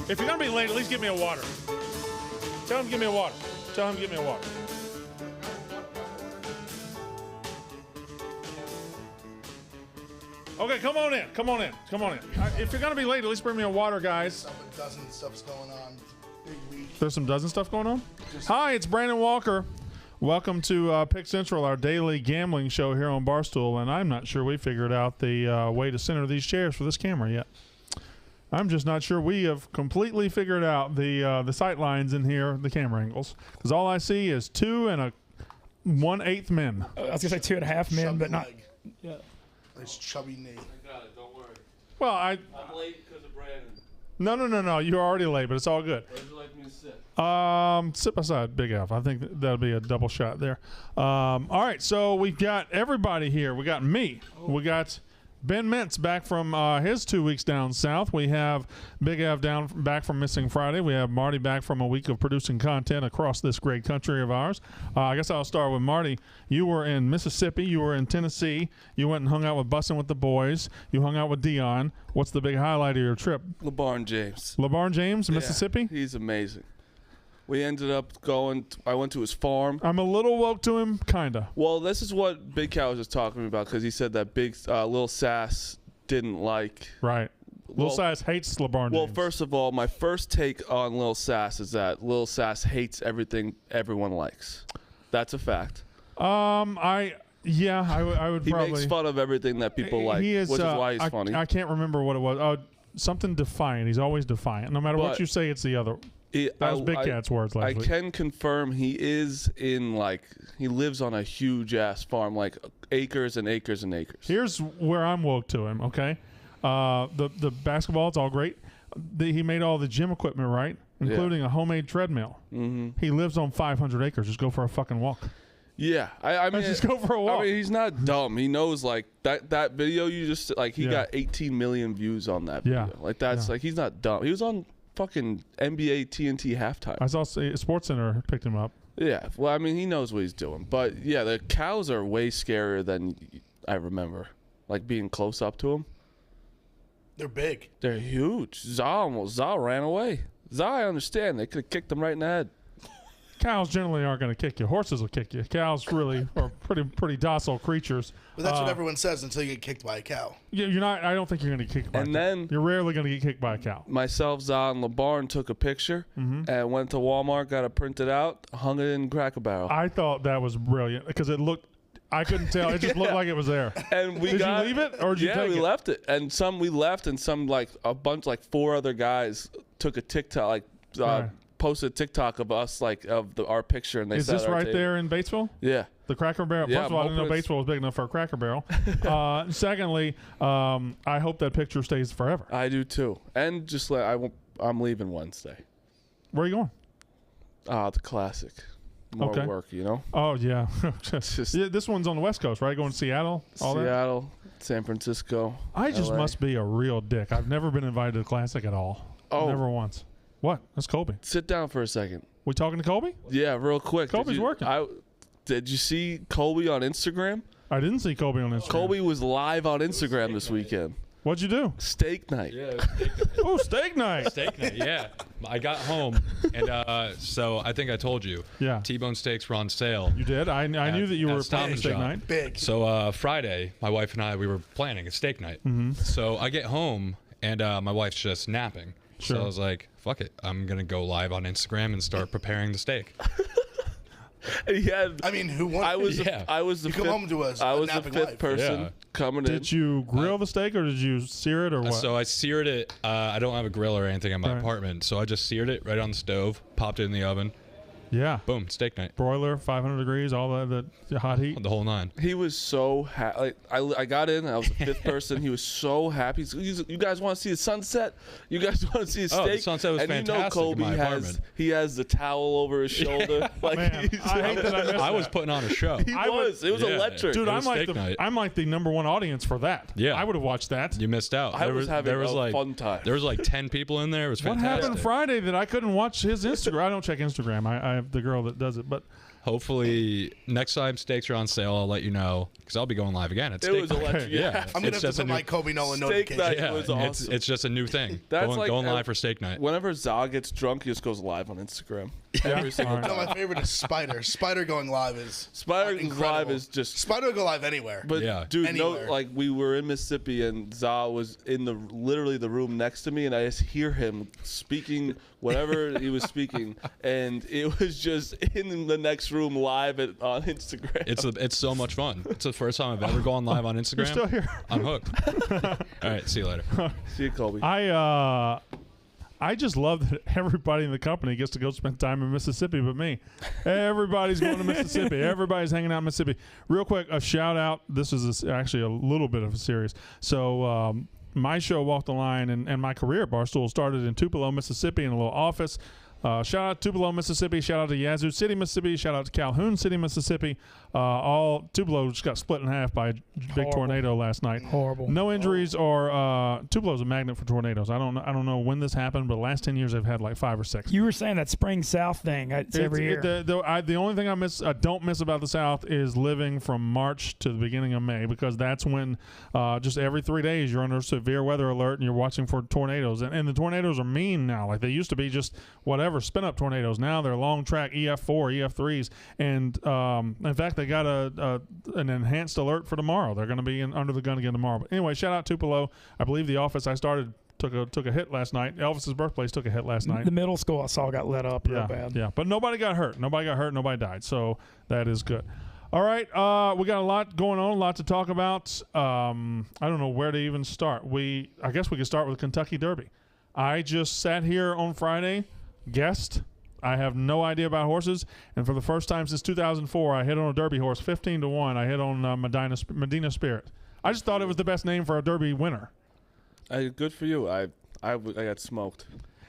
If you're going to be late, at least give me a water. Tell him to give me a water. Tell him to give me a water. Okay, come on in. Come on in. Come on in. If you're going to be late, at least bring me a water, guys. A dozen stuff's going on. Big week. There's some dozen stuff going on? Hi, it's Brandon Walker. Welcome to Pick Central, our daily gambling show here on Barstool. And I'm not sure we figured out the way to center these chairs for this camera yet. I'm just not sure we have completely figured out the sight lines in here, the camera angles. Because all I see is 2 and 1/8 men. I was going to say 2.5 men, Chubby but not. leg. Yeah. Nice chubby knee. I got it, don't worry. Well, I'm late because of Brandon. No. You're already late, but it's all good. Where would you like me to sit? Sit beside Big F. I think that'll be a double shot there. All right, so we've got everybody here. We got me. We got Ben Mintz back from his 2 weeks down south. We have Big F back from missing Friday. We have Marty back from a week of producing content across this great country of ours. I guess I'll start with Marty. You were in Mississippi. You were in Tennessee. You went and hung out with Bussin' with the boys. You hung out with Dion. What's the big highlight of your trip? LeBron James. LeBron James, Mississippi? Yeah, he's amazing. We ended up going I went to his farm. I'm a little woke to him, kind of. Well, this is what Big Cow was just talking about because he said that Lil Sass didn't like. Right. Lil Sass hates LeBron James. Well, first of all, my first take on Lil Sass is that Lil Sass hates everything everyone likes. That's a fact. I would He probably. makes fun of everything that people like, He is, which is why he's funny. I can't remember what it was. Something defiant. He's always defiant. No matter what But you say, it's the other. That was Big Cat's words last week. I can confirm he is he lives on a huge ass farm, like acres and acres and acres. Here's where I'm woke to him, okay? The basketball, it's all great. He made all the gym equipment right, including a homemade treadmill. Mm-hmm. He lives on 500 acres. Just go for a fucking walk. Yeah, I mean, just go for a walk. I mean, he's not dumb. He knows like that video you just he got 18 million views on that video. Like that's like he's not dumb. He was on fucking NBA TNT halftime. I saw SportsCenter picked him up. Yeah, well, I mean, he knows what he's doing. But yeah, the cows are way scarier than I remember. Like being close up to them. They're big. They're huge. Za ran away. Za, I understand. They could have kicked him right in the head. Cows generally aren't going to kick you. Horses will kick you. Cows really are pretty docile creatures. But that's what everyone says until you get kicked by a cow. You're not. I don't think you're going to get kicked by a cow. Then you're rarely going to get kicked by a cow. Myself, Za, and LeBarn took a picture and went to Walmart, got it printed out, hung it in Cracker Barrel. I thought that was brilliant because it looked. I couldn't tell. It just looked like it was there. And did you leave it or did you take it? Yeah, we left it. And we left, and some a bunch 4 other guys took a TikTok posted a TikTok of us our picture, and they is this right there in Batesville? Yeah, the Cracker Barrel. Yeah, First of all, I didn't know Batesville was big enough for a Cracker Barrel. Secondly, I hope that picture stays forever. I do too. And just I'm leaving Wednesday. Where are you going? The classic. More work, you know. Oh yeah. This one's on the West Coast, right? Going to Seattle. Seattle, San Francisco. I just LA. must be a real dick. I've never been invited to the classic at all. Oh, never once. What? That's Colby. Sit down for a second. We talking to Colby? Yeah, real quick. Colby's working. Did you see Colby on Instagram? I didn't see Colby on Instagram. Colby was live on Instagram this weekend. What'd you do? Steak night. Yeah. Oh, steak night. Steak night, yeah. I got home, and so I think I told you. Yeah. T-bone steaks were on sale. You did? I knew that you were planning steak night. Big. So Friday, my wife and I, we were planning a steak night. Mm-hmm. So I get home, and my wife's just napping. Sure. So I was like, fuck it. I'm going to go live on Instagram and start preparing the steak. I mean, who won? I was the you fifth, come home to us. I was the fifth person coming in. Did you grill the steak or did you sear it or what? So I seared it. I don't have a grill or anything in my apartment, so I just seared it right on the stove, popped it in the oven, Yeah. Boom, steak night. Broiler, 500 degrees, all the hot heat. The whole nine. He was so happy. Like, I got in. I was the 5th person. He was so happy. You guys want to see the sunset? You guys want to see a steak? Oh, the sunset was fantastic. And Kobe in my apartment. he has the towel over his shoulder. Like Man, I hate that I missed I was that. putting on a show. It was Yeah. electric. Dude, It I'm was like steak night. I'm like the number one audience for that. Yeah. I would have watched that. You missed out. I was having a like, fun time. There was like 10 people in there. It was What fantastic. happened Friday that I couldn't watch his Instagram? I don't check Instagram. I have the girl that does it, but Hopefully, next time steaks are on sale, I'll let you know because I'll be going live again. It's It steak was night. electric. Yeah, I'm gonna it's have to just a put new my Kobe Nolan Steak notification. night yeah, was awesome. it's just a new thing. That's going, like going live for steak night. Whenever Za gets drunk, he just goes live on Instagram. Every single All right. No, time. my favorite is Spider. Spider going live is Spider incredible. live is just. Spider will go live anywhere. But Yeah. dude, Anywhere. like we were in Mississippi and Za was in literally the room next to me, and I just hear him speaking whatever he was speaking, and it was just in the next room live on Instagram. It's so much fun. It's the first time I've ever gone live on Instagram. you're still here. I'm hooked. All right, see you later. See you, Kobe. I just love that everybody in the company gets to go spend time in Mississippi but me. Everybody's going to Mississippi. Everybody's hanging out in Mississippi. Real quick, a shout out. This is actually a little bit of a series. So my show, Walk the Line, and my career at Barstool started in Tupelo, Mississippi in a little office. Shout out to Tupelo, Mississippi. Shout out to Yazoo City, Mississippi. Shout out to Calhoun City, Mississippi. All Tupelo just got split in half by a big tornado last night. Horrible. No injuries or Tupelo's a magnet for tornadoes. I don't know when this happened, but the last 10 years they've had like 5 or 6. You were saying that spring south thing. It's every year. The only thing I don't miss about the South is living from March to the beginning of May, because that's when just every 3 days you're under severe weather alert and you're watching for tornadoes. And the tornadoes are mean now. Like they used to be just whatever spin up tornadoes. Now they're long track EF4, EF3s, and in fact they got an enhanced alert for tomorrow. They're going to be under the gun again tomorrow. But anyway, shout out Tupelo. I believe the office I started took a hit last night. Elvis's birthplace took a hit last night. The middle school I saw got lit up real Yeah, bad. yeah, but nobody got hurt. Nobody died. So that is good. All right, we got a lot going on, a lot to talk about. I don't know where to even start. I guess we could start with Kentucky Derby. I just sat here on Friday, guessed. I have no idea about horses, and for the first time since 2004, I hit on a Derby horse 15-1. I hit on Medina Spirit. I just thought it was the best name for a Derby winner. Good for you. I got smoked.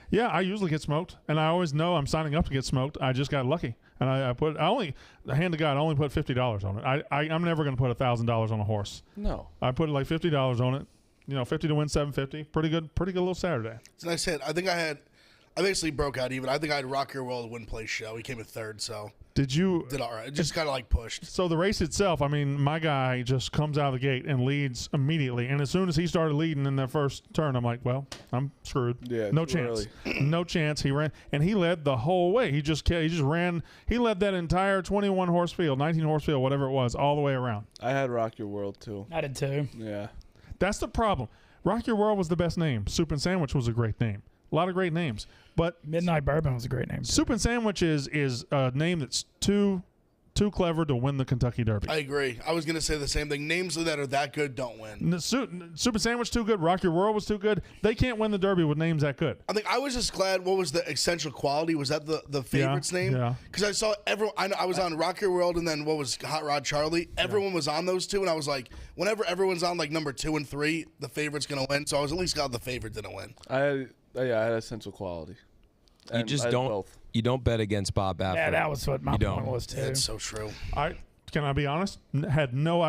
Yeah, I usually get smoked, and I always know I'm signing up to get smoked. I just got lucky, and the hand of God, I only put $50 on it. I'm never going to put $1,000 on a horse. No. I put like $50 on it. 50 to win, 750. Pretty good little Saturday. It's a nice hit. I basically broke out even. I think I had Rock Your World win place show. He came in third, so Did all right. It just kind of like pushed. So the race itself, I mean, my guy just comes out of the gate and leads immediately. And as soon as he started leading in that first turn, I'm like, well, I'm screwed. Yeah, no too chance. No chance. He ran, and he led the whole way. He just ran. He led that entire 21 horse field, 19 horse field, whatever it was, all the way around. I had Rock Your World too. I did too. Yeah. That's the problem. Rock Your World was the best name. Soup and Sandwich was a great name. A lot of great names. But Midnight Bourbon was a great name too. Soup and Sandwich is a name that's too clever to win the Kentucky Derby. I agree. I was going to say the same thing. Names that are that good don't win. Soup and Sandwich too good. Rock Your World was too good. They can't win the Derby with names that good. I think I was just glad. What was the Essential Quality? Was that the favorite's name? Yeah. Because I saw everyone. I was on Rock Your World, and then what was Hot Rod Charlie? Everyone was on those two, and I was like, whenever everyone's on like number 2 and 3, the favorite's going to win. So I was at least glad the favorite didn't win. I had Essential Quality. You And just I had don't. both. You don't bet against Bob Baffert. Yeah, that was what my You don't. point was too. That's so true. Can I be honest? I had no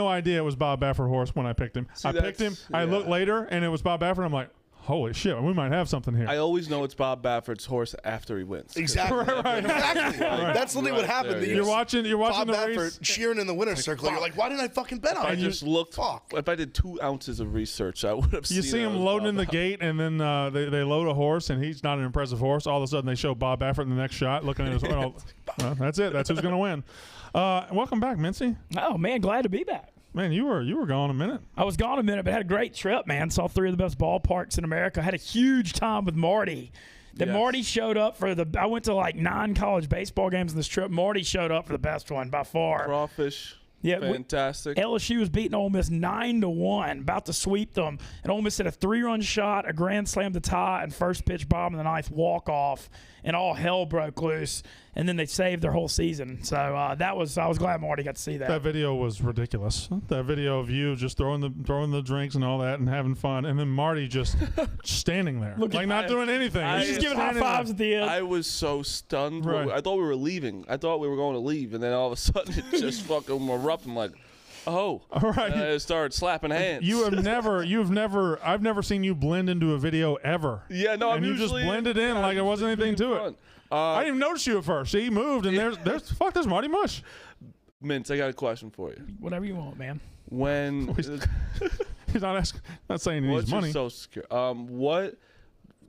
idea it was Bob Baffert horse when I picked him. I picked him. I looked later, and it was Bob Baffert. I'm like, holy shit, we might have something here. I always know it's Bob Baffert's horse after he wins. Exactly. Exactly. That's literally what happened. there, you're watching Bob the Baffert race. cheering in the winner's circle. You're like, why didn't I fucking bet on I it? just looked. Fuck. If I did 2 ounces of research, I would have seen. You see him loading in the gate, and then they load a horse, and he's not an impressive horse. All of a sudden, they show Bob Baffert in the next shot, looking at his. Well, that's it. That's who's going to win. Welcome back, Mincy. Oh man, glad to be back. Man, you were gone a minute. I was gone a minute, but had a great trip, man. Saw 3 of the best ballparks in America. Had a huge time with Marty. Then Yes. Marty showed up for I went to like 9 college baseball games on this trip. Marty showed up for the best one by far. Crawfish. Yeah, fantastic. LSU was beating Ole Miss 9-1, about to sweep them, and Ole Miss hit a 3-run shot, a grand slam to tie, and first pitch bomb in the ninth walk off, and all hell broke loose. And then they saved their whole season. So I was glad Marty got to see that. That video was ridiculous. That video of you just throwing the drinks and all that and having fun, and then Marty just standing there, like not doing anything. He's just giving high fives at the end. I was so stunned. Right. I thought we were leaving. I thought we were going to leave, and then all of a sudden it just fucking erupted. I'm like, oh. All right. And I started slapping hands. I've never seen you blend into a video ever. Yeah, no, and you just blended in like there wasn't anything to it. I didn't even notice you at first. See, he moved, and there's Marty Mush. Mintz, I got a question for you. Whatever you want, man. When He's not saying he needs money. Social Security? What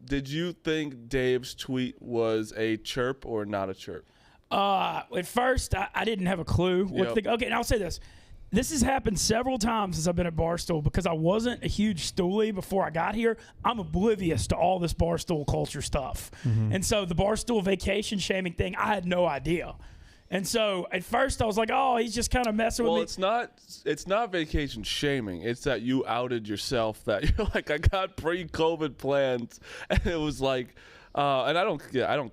did you think Dave's tweet was, a chirp or not a chirp? At first, I didn't have a clue. Okay, and I'll say this. This has happened several times since I've been at Barstool because I wasn't a huge stoolie before I got here. I'm oblivious to all this Barstool culture stuff. Mm-hmm. And so the Barstool vacation shaming thing, I had no idea. And so at first I was like, oh, he's just kind of messing with me. Well, it's not vacation shaming. It's that you outed yourself that you're like, I got pre-COVID plans. And it was like, and I don't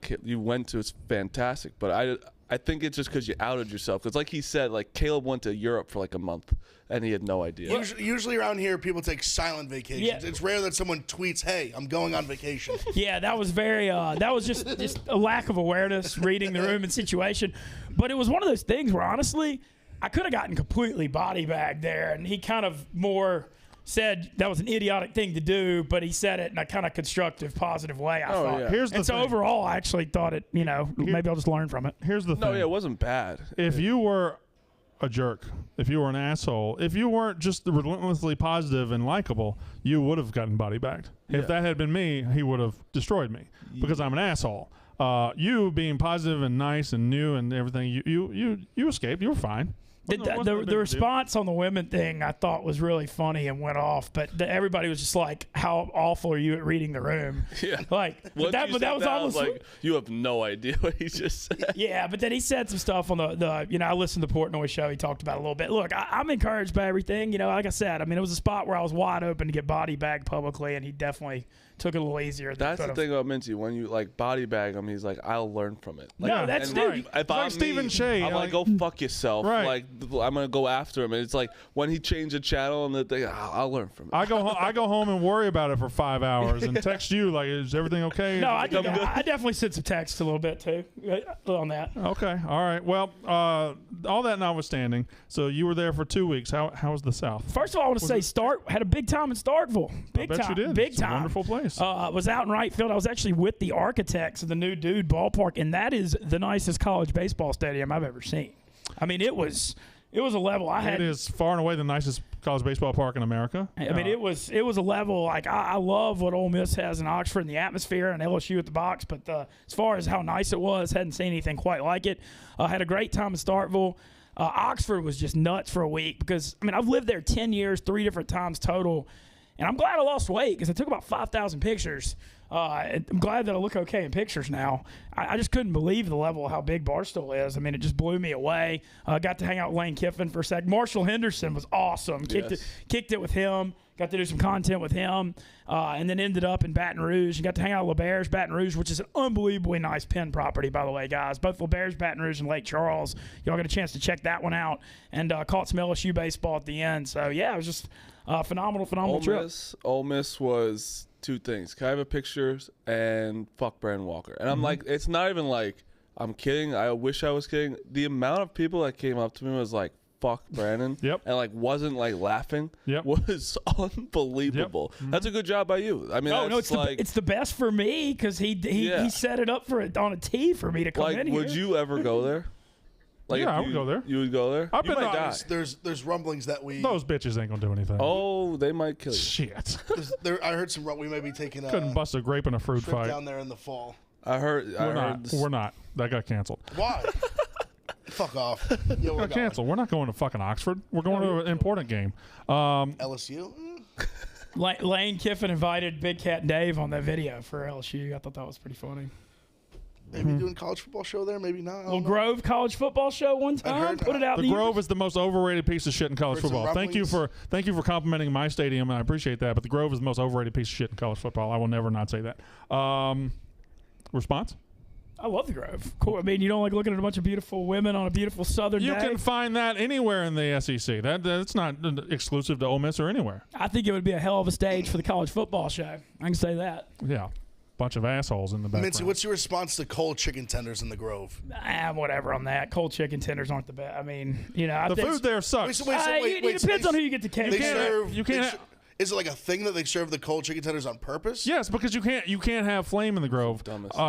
care. You went to, it's fantastic. But I think it's just because you outed yourself. Because like he said, like Caleb went to Europe for like a month, and he had no idea. Usually around here, people take silent vacations. Yeah. It's rare that someone tweets, hey, I'm going on vacation. Yeah, that was very that was just a lack of awareness, reading the room and situation. But it was one of those things where, honestly, I could have gotten completely body bagged there, and he kind of more said that was an idiotic thing to do, but he said it in a kind of constructive, positive way, I thought. Yeah. Here's the thing. Overall, I actually thought it, maybe I'll just learn from it. Here's the thing. No, yeah, it wasn't bad. If you were a jerk, if you were an asshole, if you weren't just relentlessly positive and likable, you would have gotten body bagged. Yeah. If that had been me, he would have destroyed me because I'm an asshole. You being positive and nice and new and everything, you escaped. You were fine. The response on the women thing I thought was really funny and went off, but everybody was just like, "How awful are you at reading the room?" Yeah, like that was almost like you have no idea what he just said. Yeah, but then he said some stuff on the I listened to the Portnoy show. He talked about it a little bit. Look, I'm encouraged by everything. Like I said, I mean, it was a spot where I was wide open to get body bagged publicly, and he definitely took it a little easier. That's the thing about Minty. When you like body bag him, he's like, I'll learn from it. Like, no, that's dude. If I'm Stephen Shea, I'm like, go fuck yourself. Right. Like, I'm gonna go after him. And it's like when he changed the channel and the thing, I'll learn from it. I go home and worry about it for 5 hours and text you like, is everything okay? No, I definitely sent some text a little bit too on that. Okay, all right. Well, all that notwithstanding, so you were there for 2 weeks. How was the South? First of all, I want to say had a big time in Starkville. Big time. I bet you did. Big it's time. A wonderful place. Was out in right field. I was actually with the architects of the new Dude ballpark, and that is the nicest college baseball stadium I've ever seen. I mean, it was a level I had. It is far and away the nicest college baseball park in America. I mean, it was a level like I love what Ole Miss has in Oxford and the atmosphere and LSU at the box, but as far as how nice it was, hadn't seen anything quite like it. Had a great time in Starkville. Oxford was just nuts for a week because, I mean, I've lived there 10 years, 3 different times total. And I'm glad I lost weight because I took about 5,000 pictures. I'm glad that I look okay in pictures now. I just couldn't believe the level of how big Barstool is. I mean, it just blew me away. Got to hang out with Lane Kiffin for a sec. Marshall Henderson was awesome. Kicked it with him. Got to do some content with him. And then ended up in Baton Rouge. And got to hang out with LeBear's Baton Rouge, which is an unbelievably nice Penn property, by the way, guys. Both LeBear's Baton Rouge and Lake Charles. Y'all got a chance to check that one out. And caught some LSU baseball at the end. So, yeah, it was just phenomenal trip. Ole Miss was 2 things. Can I have a pictures and fuck Brandon Walker? And I'm like, it's not even like I'm kidding. I wish I was kidding. The amount of people that came up to me was like, fuck Brandon. Yep. And like wasn't like laughing. Yep. Was unbelievable. Yep. That's a good job by you. I mean, it's the best for me because he set it up for it on a tee for me to come in here. Would you ever go there? Like, yeah, I would go there. You would go there? You might die. There's rumblings that those bitches ain't gonna do anything. Oh, they might kill you. Shit. I heard some. We may be taking couldn't bust a grape in a fruit trip fight down there in the fall. We're not. That got canceled. Why? Fuck off. Yeah, got canceled. We're not going to fucking Oxford. We're going to an important game. LSU. Lane Kiffin invited Big Cat Dave on that video for LSU. I thought that was pretty funny. Maybe doing college football show there, maybe not. I don't know. Grove college football show one time. heard Put it out. The in Grove is the most overrated piece of shit in college Heard some football. Thank you rumblings. for complimenting my stadium, and I appreciate that. But the Grove is the most overrated piece of shit in college football. I will never not say that. Response? I love the Grove. Cool. I mean, you don't like looking at a bunch of beautiful women on a beautiful southern You day. can find that anywhere in the SEC. That's not exclusive to Ole Miss or anywhere. I think it would be a hell of a stage for the college football show. I can say that. Yeah, bunch of assholes in the background. Mincy, what's your response to cold chicken tenders in the Grove? Whatever on that. Cold chicken tenders aren't the best. I mean, I the think food there sucks. it depends on who you get to catch. Is it like a thing that they serve the cold chicken tenders on purpose? Yes, because you can't have flame in the Grove.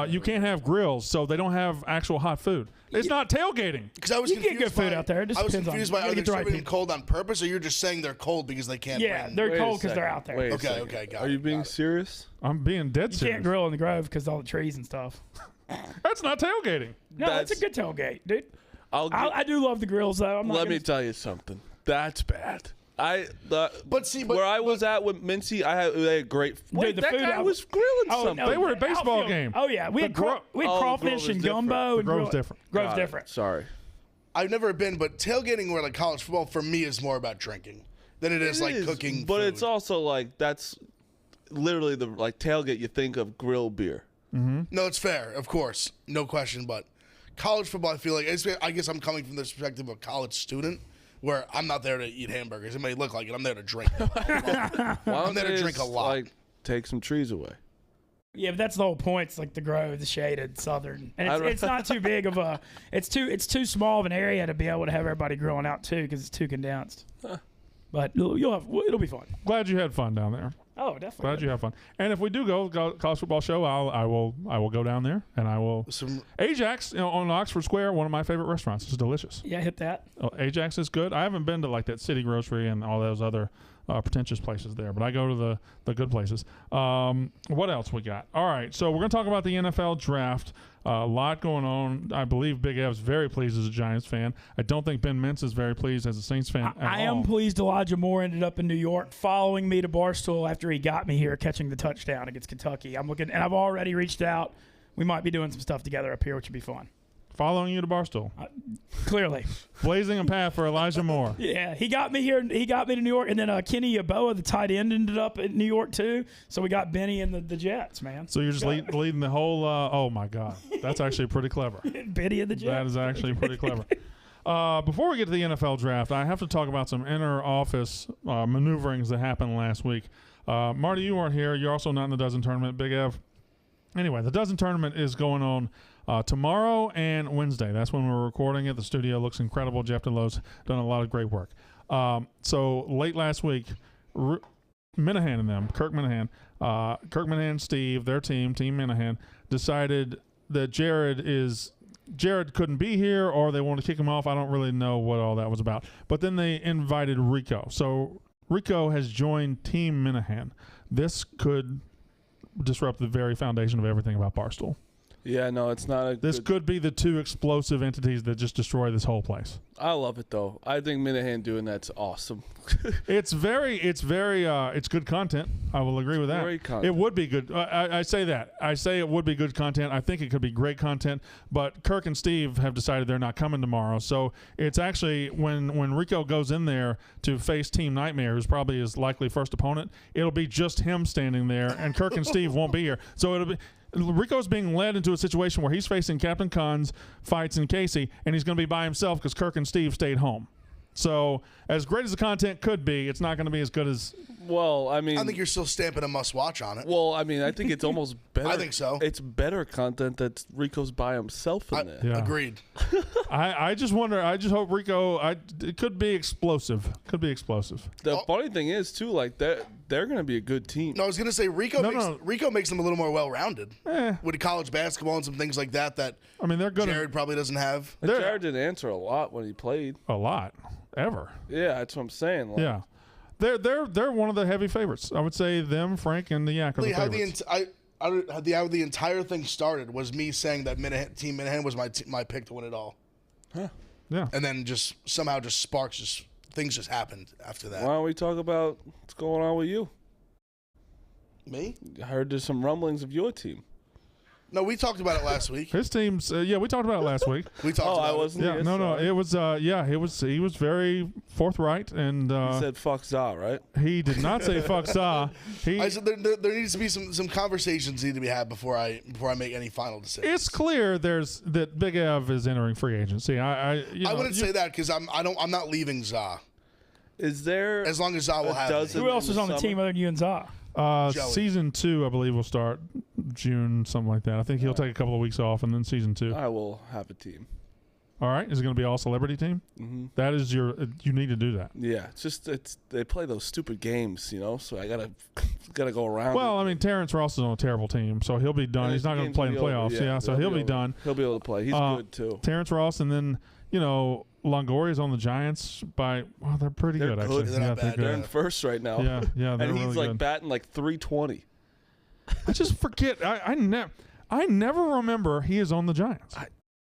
You can't have grills, so they don't have actual hot food. It's not tailgating. Because I was You get confused good food out there. It just I was depends on- confused you by gotta are they get the right serving them people. cold on purpose, or you're just saying they're cold because they can't Yeah, bring. they're Wait a cold because they're second. out there. Wait a Okay, second. okay, got Are it, you being got it. serious? I'm being dead You serious. can't grill in the Grove because all the trees and stuff. That's not tailgating. No, it's a good tailgate, dude. I do love the grills, though. Let me tell you something. That's bad. But where I was at with Mincy, they had great. Wait, the that food guy out- was grilling Oh, something. no, They were at a baseball outfield. game. Oh yeah, we had Grove crawfish is and different. gumbo. The and Grove's different. Grove's Got it. different. Sorry. I've never been, but tailgating where like college football for me is more about drinking than it is like cooking. But food. it's also like that's literally the tailgate. You think of grill beer. No, it's fair, of course, no question. But college football, I feel like I guess I'm coming from the perspective of a college student, where I'm not there to eat hamburgers. It may look like it. I'm there to drink. I'm there to drink a lot. Like, take some trees away. Yeah, but that's the whole point. It's like the Grove, the shaded southern, and it's not too big of a. It's too small of an area to be able to have everybody grilling out too because it's too condensed. But it'll be fun. Glad you had fun down there. Oh, definitely. Glad you have fun. And if we do go college football show, I will go down there and I will. Ajax, on Oxford Square, one of my favorite restaurants. It's delicious. Yeah, hit that. Ajax is good. I haven't been to like that City Grocery and all those other pretentious places there, but I go to the good places. What else we got? All right, so we're going to talk about the NFL draft. A lot going on. I believe Big Ev's very pleased as a Giants fan. I don't think Ben Mintz is very pleased as a Saints fan at all. I am pleased Elijah Moore ended up in New York following me to Barstool after he got me here catching the touchdown against Kentucky. I'm looking, and I've already reached out. We might be doing some stuff together up here, which would be fun. Following you to Barstool. Clearly. Blazing a path for Elijah Moore. Yeah, he got me here. He got me to New York, and then Kenny Yeboah, the tight end, ended up in New York too. So we got Benny and the Jets, man. So you're just leading the whole. Oh my God, that's actually pretty clever. Benny and the Jets. That is actually pretty clever. Before we get to the NFL draft, I have to talk about some inner office maneuverings that happened last week. Marty, you weren't here. You're also not in the dozen tournament. Big Ev. Anyway, the dozen tournament is going on tomorrow and Wednesday. That's when we're recording it. The studio looks incredible. Jeff DeLo's done a lot of great work. So late last week, Minahan and them, Kirk Minahan, Steve, their team Minahan, decided that Jared couldn't be here or they wanted to kick him off. I don't really know what all that was about. But then they invited Rico. So Rico has joined Team Minahan. This could disrupt the very foundation of everything about Barstool. Yeah, no, it's not This could be the two explosive entities that just destroy this whole place. I love it though. I think Minahan doing that's awesome. It's good content. I will agree with that. Great content. It would be good. I say that. I say it would be good content. I think it could be great content. But Kirk and Steve have decided they're not coming tomorrow. So it's actually when Rico goes in there to face Team Nightmare, who's probably his likely first opponent, it'll be just him standing there, and Kirk and Steve won't be here. So it'll be. Rico's being led into a situation where he's facing Captain Khan's fights in Casey, and he's going to be by himself because Kirk and Steve stayed home. So as great as the content could be, it's not going to be as good as. Well, I mean, I think you're still stamping a must-watch on it. Well, I mean, I think it's almost better. I think so. It's better content that Rico's by himself in there. Yeah. Agreed. I just wonder. I just hope Rico. It could be explosive. The funny thing is too, like they're going to be a good team. No, I was going to say Rico makes them a little more well-rounded with college basketball and some things like that. I mean, they're good. Jared probably doesn't have. Jared didn't answer a lot when he played. A lot, ever. Yeah, that's what I'm saying. Like, Yeah, they're one of the heavy favorites. I would say them, Frank, and the Yak are the favorites. How the entire thing started was me saying that Team Minahan was my pick to win it all. Huh. Yeah. And then somehow things just happened after that. Why don't we talk about what's going on with you? Me? I heard there's some rumblings of your team. No, we talked about it last week. His team's we talked about it last week. We talked about I wasn't. Yeah, here, no, sorry. it was he was very forthright, and He said fuck Za, right? he did not say fuck Sa. He I said there needs to be some conversations need to be had before I make any final decisions. it's clear that Big Ev is entering free agency. I wouldn't say that because I'm not leaving Za Is there as long as Za will have me. dozen- Who else in was the on the summer? team other than you and Za? Joey. Season 2, I believe, will start June, something like that. I think he'll take a couple of weeks off, and then season 2. I will have a team. All right, is it going to be all celebrity team? Mm-hmm. That is you need to do that. Yeah, they play those stupid games, so I gotta go around. Well, I mean, Terrence Ross is on a terrible team, so he'll be done. And He's not going to play in the playoffs. Yeah, so he'll be done. He'll be able to play. He's good too. Terrence Ross, and then Longoria's on the Giants they're pretty They're good actually. good. They're not bad. They're good. in first right now. Yeah, they're and he's really like good. batting like 320. I just forget. I never remember he is on the Giants.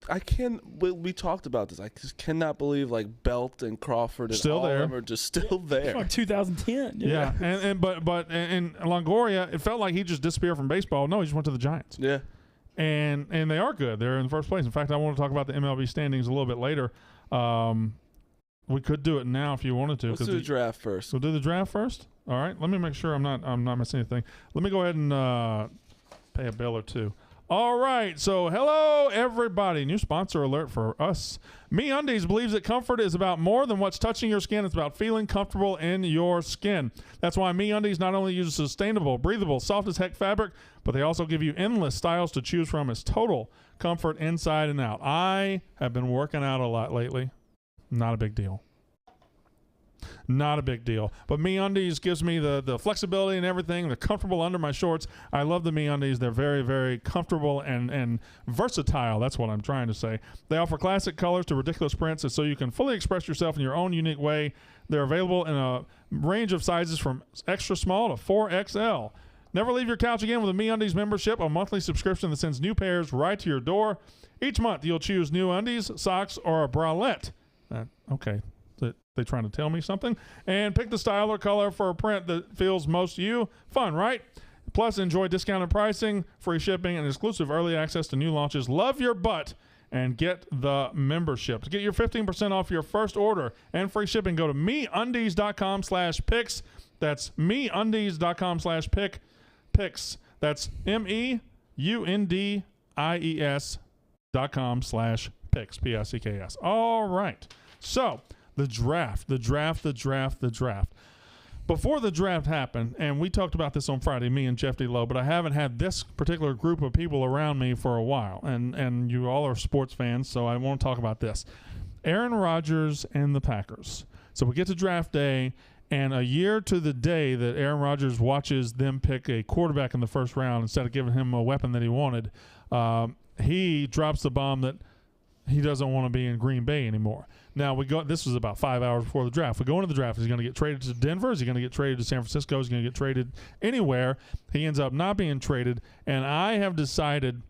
I can't. We talked about this. I just cannot believe like Belt and Crawford and Still all there. of them are just still It's there. like 2010. Yeah, and Longoria, it felt like he just disappeared from baseball. No, he just went to the Giants. Yeah. And they are good. They're in first place. In fact, I want to talk about the MLB standings a little bit later. We could do it now if you wanted to. Let's do the draft first. We'll do the draft first. All right. Let me make sure I'm not missing anything. Let me go ahead and pay a bill or two. All right. So hello everybody. New sponsor alert for us. MeUndies believes that comfort is about more than what's touching your skin. It's about feeling comfortable in your skin. That's why MeUndies not only use sustainable, breathable, soft as heck fabric, but they also give you endless styles to choose from. It's total comfort inside and out. I have been working out a lot lately. Not a big deal. Not a big deal. But MeUndies gives me the flexibility and everything. They're comfortable under my shorts. I love the MeUndies. They're very, very comfortable and versatile. That's what I'm trying to say. They offer classic colors to ridiculous prints, and so you can fully express yourself in your own unique way. They're available in a range of sizes from extra small to 4XL. Never leave your couch again with a MeUndies membership, a monthly subscription that sends new pairs right to your door. Each month, you'll choose new undies, socks, or a bralette. Okay. They trying to tell me something? And pick the style or color for a print that feels most you. Fun, right? Plus, enjoy discounted pricing, free shipping, and exclusive early access to new launches. Love your butt and get the membership. To get your 15% off your first order and free shipping, go to meundies.com/picks. That's meundies.com/picks. That's meundies.com/picks. P-I-C-K-S. All right. So, the draft. Before the draft happened, and we talked about this on Friday, me and Jeff D. Lowe, but I haven't had this particular group of people around me for a while, and you all are sports fans, so I want to talk about this. Aaron Rodgers and the Packers. So we get to draft day, and a year to the day that Aaron Rodgers watches them pick a quarterback in the first round instead of giving him a weapon that he wanted, he drops the bomb that he doesn't want to be in Green Bay anymore. Now, this was about 5 hours before the draft. We go into the draft. Is he going to get traded to Denver? Is he going to get traded to San Francisco? Is he going to get traded anywhere? He ends up not being traded. And I have decided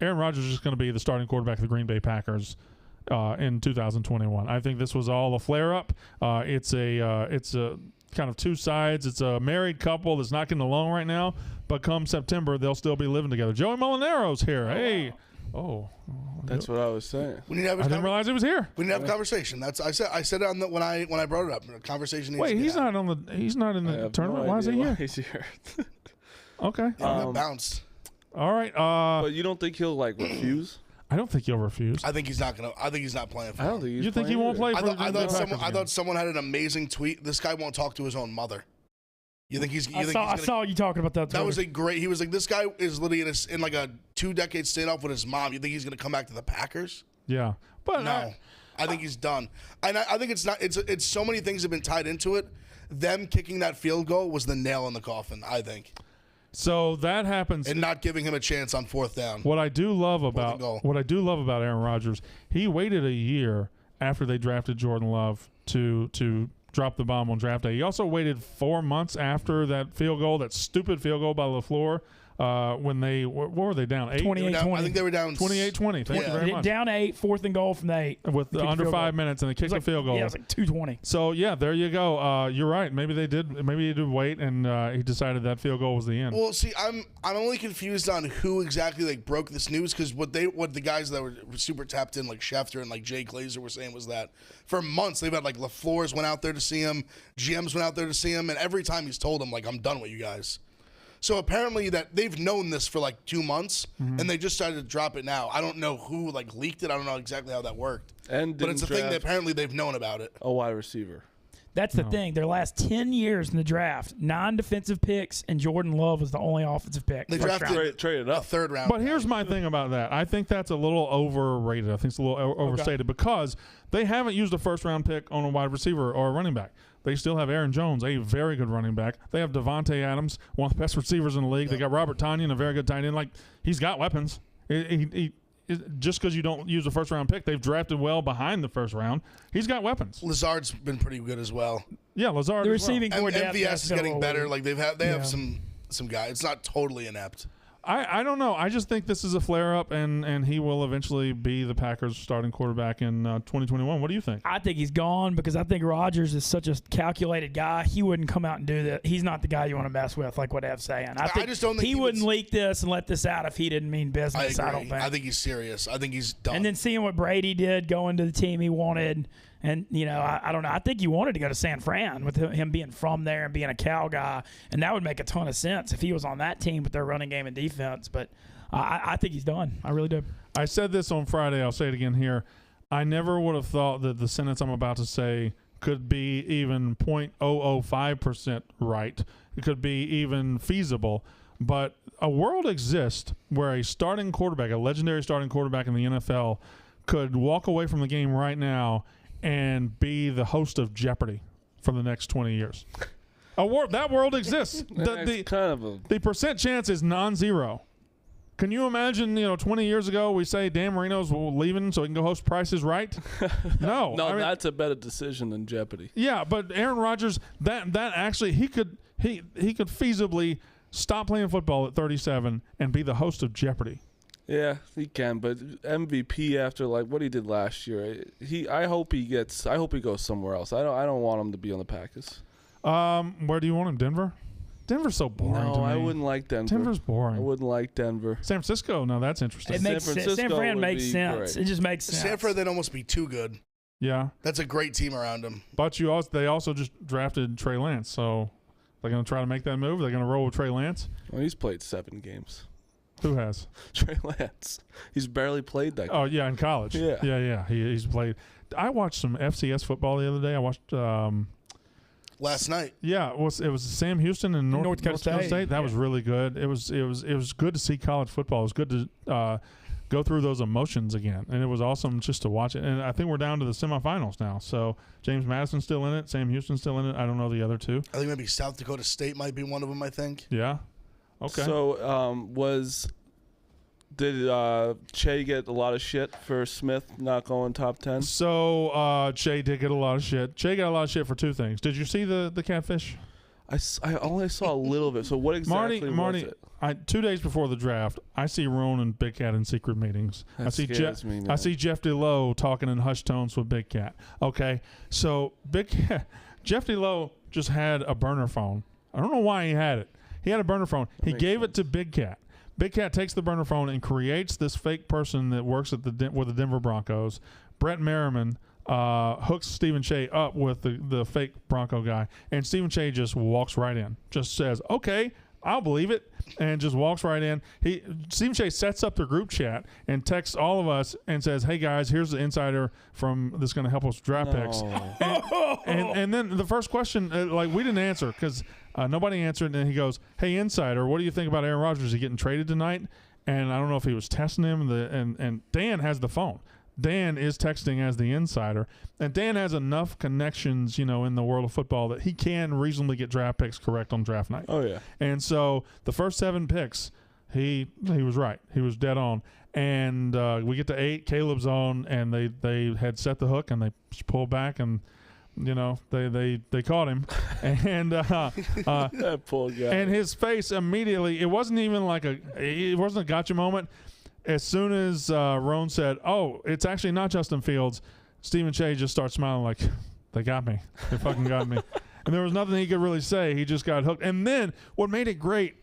Aaron Rodgers is just going to be the starting quarterback of the Green Bay Packers in 2021. I think this was all a flare-up. It's a kind of two sides. It's a married couple that's not getting along right now. But come September, they'll still be living together. Joey Molinaro's here. Hey. Wow. Oh, That's what I was saying. We need to have I didn't realize he was here. We need to have a conversation. I said it on when I brought it up. A conversation. Needs Wait, to be he's had. he's not in I the have tournament. no Why is he idea here? why he's here. Okay. Yeah, got bounced. All right. But you don't think he'll like refuse? I don't think he'll refuse. I think he's not gonna. I think he's not playing for. I don't him. think he's You think he playing won't either. play for the Green Bay Packers I again? thought someone had an amazing tweet. This guy won't talk to his own mother. You think he's? I saw you talking about that. That was a great. He was like, this guy is literally in like a 2-decade standoff with his mom. You think he's gonna come back to the Packers? Yeah, but No, I think he's done. And I think it's not. It's so many things have been tied into it. Them kicking that field goal was the nail in the coffin. I think, so that happens. and not giving him a chance on 4th down. What I do love goal. about Aaron Rodgers, he waited a year after they drafted Jordan Love to drop the bomb on draft day. He also waited 4 months after that field goal, that stupid field goal by LaFleur, when they what were they down 8? 28-20. I think they were down 28-20. Thank you very much. Down 8, 4th and goal from the 8. With under 5 minutes, and they kicked a field goal. Yeah, it was like 2:20. So yeah, there you go. You're right. Maybe they did. Maybe he did wait, and he decided that field goal was the end. Well, see, I'm only confused on who exactly like broke this news, because what the guys that were super tapped in, like Schefter and like Jay Glazer, were saying was that for months they've had like LaFleur's went out there to see him, GMs went out there to see him, and every time he's told them like, I'm done with you guys. So apparently that they've known this for like 2 months, and they just started to drop it now. I don't know who like leaked it. I don't know exactly how that worked. But it's a thing that apparently they've known about it. A wide receiver. That's the thing. Their last 10 years in the draft, 9 defensive picks, and Jordan Love was the only offensive pick. They drafted traded a up. third round. But here's my thing about that. I think that's a little overrated. I think it's a little overstated because they haven't used a first-round pick on a wide receiver or a running back. They still have Aaron Jones, a very good running back. They have Devontae Adams, one of the best receivers in the league. They got Robert Tonyan, a very good tight end. Like, he's got weapons. Just because you don't use a first-round pick, they've drafted well behind the first round. He's got weapons. Lazard's been pretty good as well. Yeah, Lazard. The as well. receiving core depth MVS is getting better. Like they have some guys. It's not totally inept. I don't know. I just think this is a flare-up, and he will eventually be the Packers' starting quarterback in 2021. What do you think? I think he's gone because I think Rodgers is such a calculated guy. He wouldn't come out and do that. He's not the guy you want to mess with, like what Ev's saying. I just don't think he wouldn't leak this and let this out if he didn't mean business. I don't agree. think. I think he's serious. I think he's done. And then seeing what Brady did going to the team he wanted. And, I don't know. I think he wanted to go to San Fran with him being from there and being a Cal guy. And that would make a ton of sense if he was on that team with their running game and defense. But I think he's done. I really do. I said this on Friday. I'll say it again here. I never would have thought that the sentence I'm about to say could be even 0.005% right. It could be even feasible. But a world exists where a starting quarterback, a legendary starting quarterback in the NFL, could walk away from the game right now and be the host of Jeopardy for the next 20 years. That world exists. The percent chance is non-zero. Can you imagine, 20 years ago we say Dan Marino's leaving so he can go host Price is Right? No. That's a better decision than Jeopardy. Yeah, but Aaron Rodgers, that actually he could feasibly stop playing football at 37 and be the host of Jeopardy. Yeah, he can, but MVP after like what he did last year, I hope he goes somewhere else. I don't want him to be on the Packers. Where do you want him? Denver? Denver's so boring to me. I wouldn't like Denver. Denver's boring. I wouldn't like Denver. San Francisco? No, that's interesting. It makes sense. San Fran makes sense. Great. It just makes sense. San Fran, they'd almost be too good. Yeah. That's a great team around him. But they also just drafted Trey Lance, so they're going to try to make that move. They're going to roll with Trey Lance. Well, he's played 7 games. Who has? Trey Lance. He's barely played that game. Oh, yeah, in college. Yeah. He's played. I watched some FCS football the other day. I watched last night. Yeah, it was Sam Houston and North Dakota State. That was really good. It was good to see college football. It was good to go through those emotions again, and it was awesome just to watch it. And I think we're down to the semifinals now. So James Madison's still in it. Sam Houston's still in it. I don't know the other two. I think maybe South Dakota State might be one of them. I think. Yeah. Okay. So did Che get a lot of shit for Smith not going top 10? So Che did get a lot of shit. Che got a lot of shit for 2 things. Did you see the catfish? I only saw a little bit. So what exactly was it? 2 days before the draft, I see Roan and Big Cat in secret meetings. I see Jeff DeLowe talking in hushed tones with Big Cat. Okay, so Jeff DeLowe just had a burner phone. I don't know why he had it. He had a burner phone. He gave it to Big Cat. Big Cat takes the burner phone and creates this fake person that works at with the Denver Broncos. Brett Merriman hooks Stephen Che up with the fake Bronco guy, and Stephen Che just walks right in. Just says, "Okay, I'll believe it," and just walks right in. Stephen Che sets up the group chat and texts all of us and says, "Hey guys, here's the insider that's going to help us with draft picks." And then the first question, we didn't answer because nobody answered. And then he goes, "Hey insider, what do you think about Aaron Rodgers? Is he getting traded tonight?" And I don't know if he was testing him. And Dan has the phone. Dan is texting as the insider, and Dan has enough connections, in the world of football that he can reasonably get draft picks correct on draft night. Oh yeah. And so the first 7 picks, he was right. He was dead on. And we get to 8, Caleb's on, and they had set the hook, and they pulled back, and they caught him, and That poor guy. and his face immediately. It wasn't even it wasn't a gotcha moment. As soon as Roan said, "Oh, it's actually not Justin Fields," Stephen Shea just starts smiling like, "They got me. They fucking got me." And there was nothing he could really say. He just got hooked. And then what made it great?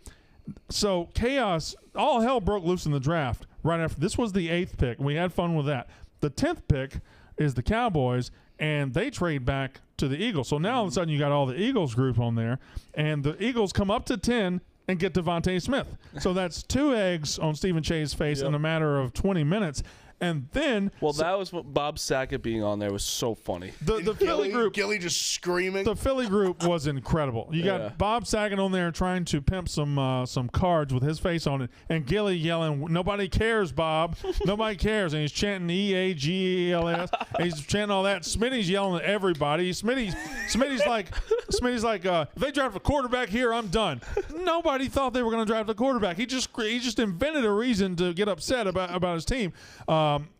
So chaos, all hell broke loose in the draft right after. This was the 8th pick. We had fun with that. The 10th pick is the Cowboys, and they trade back to the Eagles. So now all of a sudden you got all the Eagles group on there, and the Eagles come up to 10 and get Devontae Smith. So that's 2 eggs on Stephen Chea's face in a matter of 20 minutes. And then, that was what Bob Sackett being on there was so funny. The Philly group, Gilly just screaming. the Philly group was incredible. You got Bob Saget on there trying to pimp some cards with his face on it, and Gilly yelling, "Nobody cares, Bob. Nobody cares." And he's chanting EAGELS. And he's chanting all that. Smitty's yelling at everybody. Smitty's like, if they draft a quarterback here, I'm done. Nobody thought they were going to draft a quarterback. He just invented a reason to get upset about his team.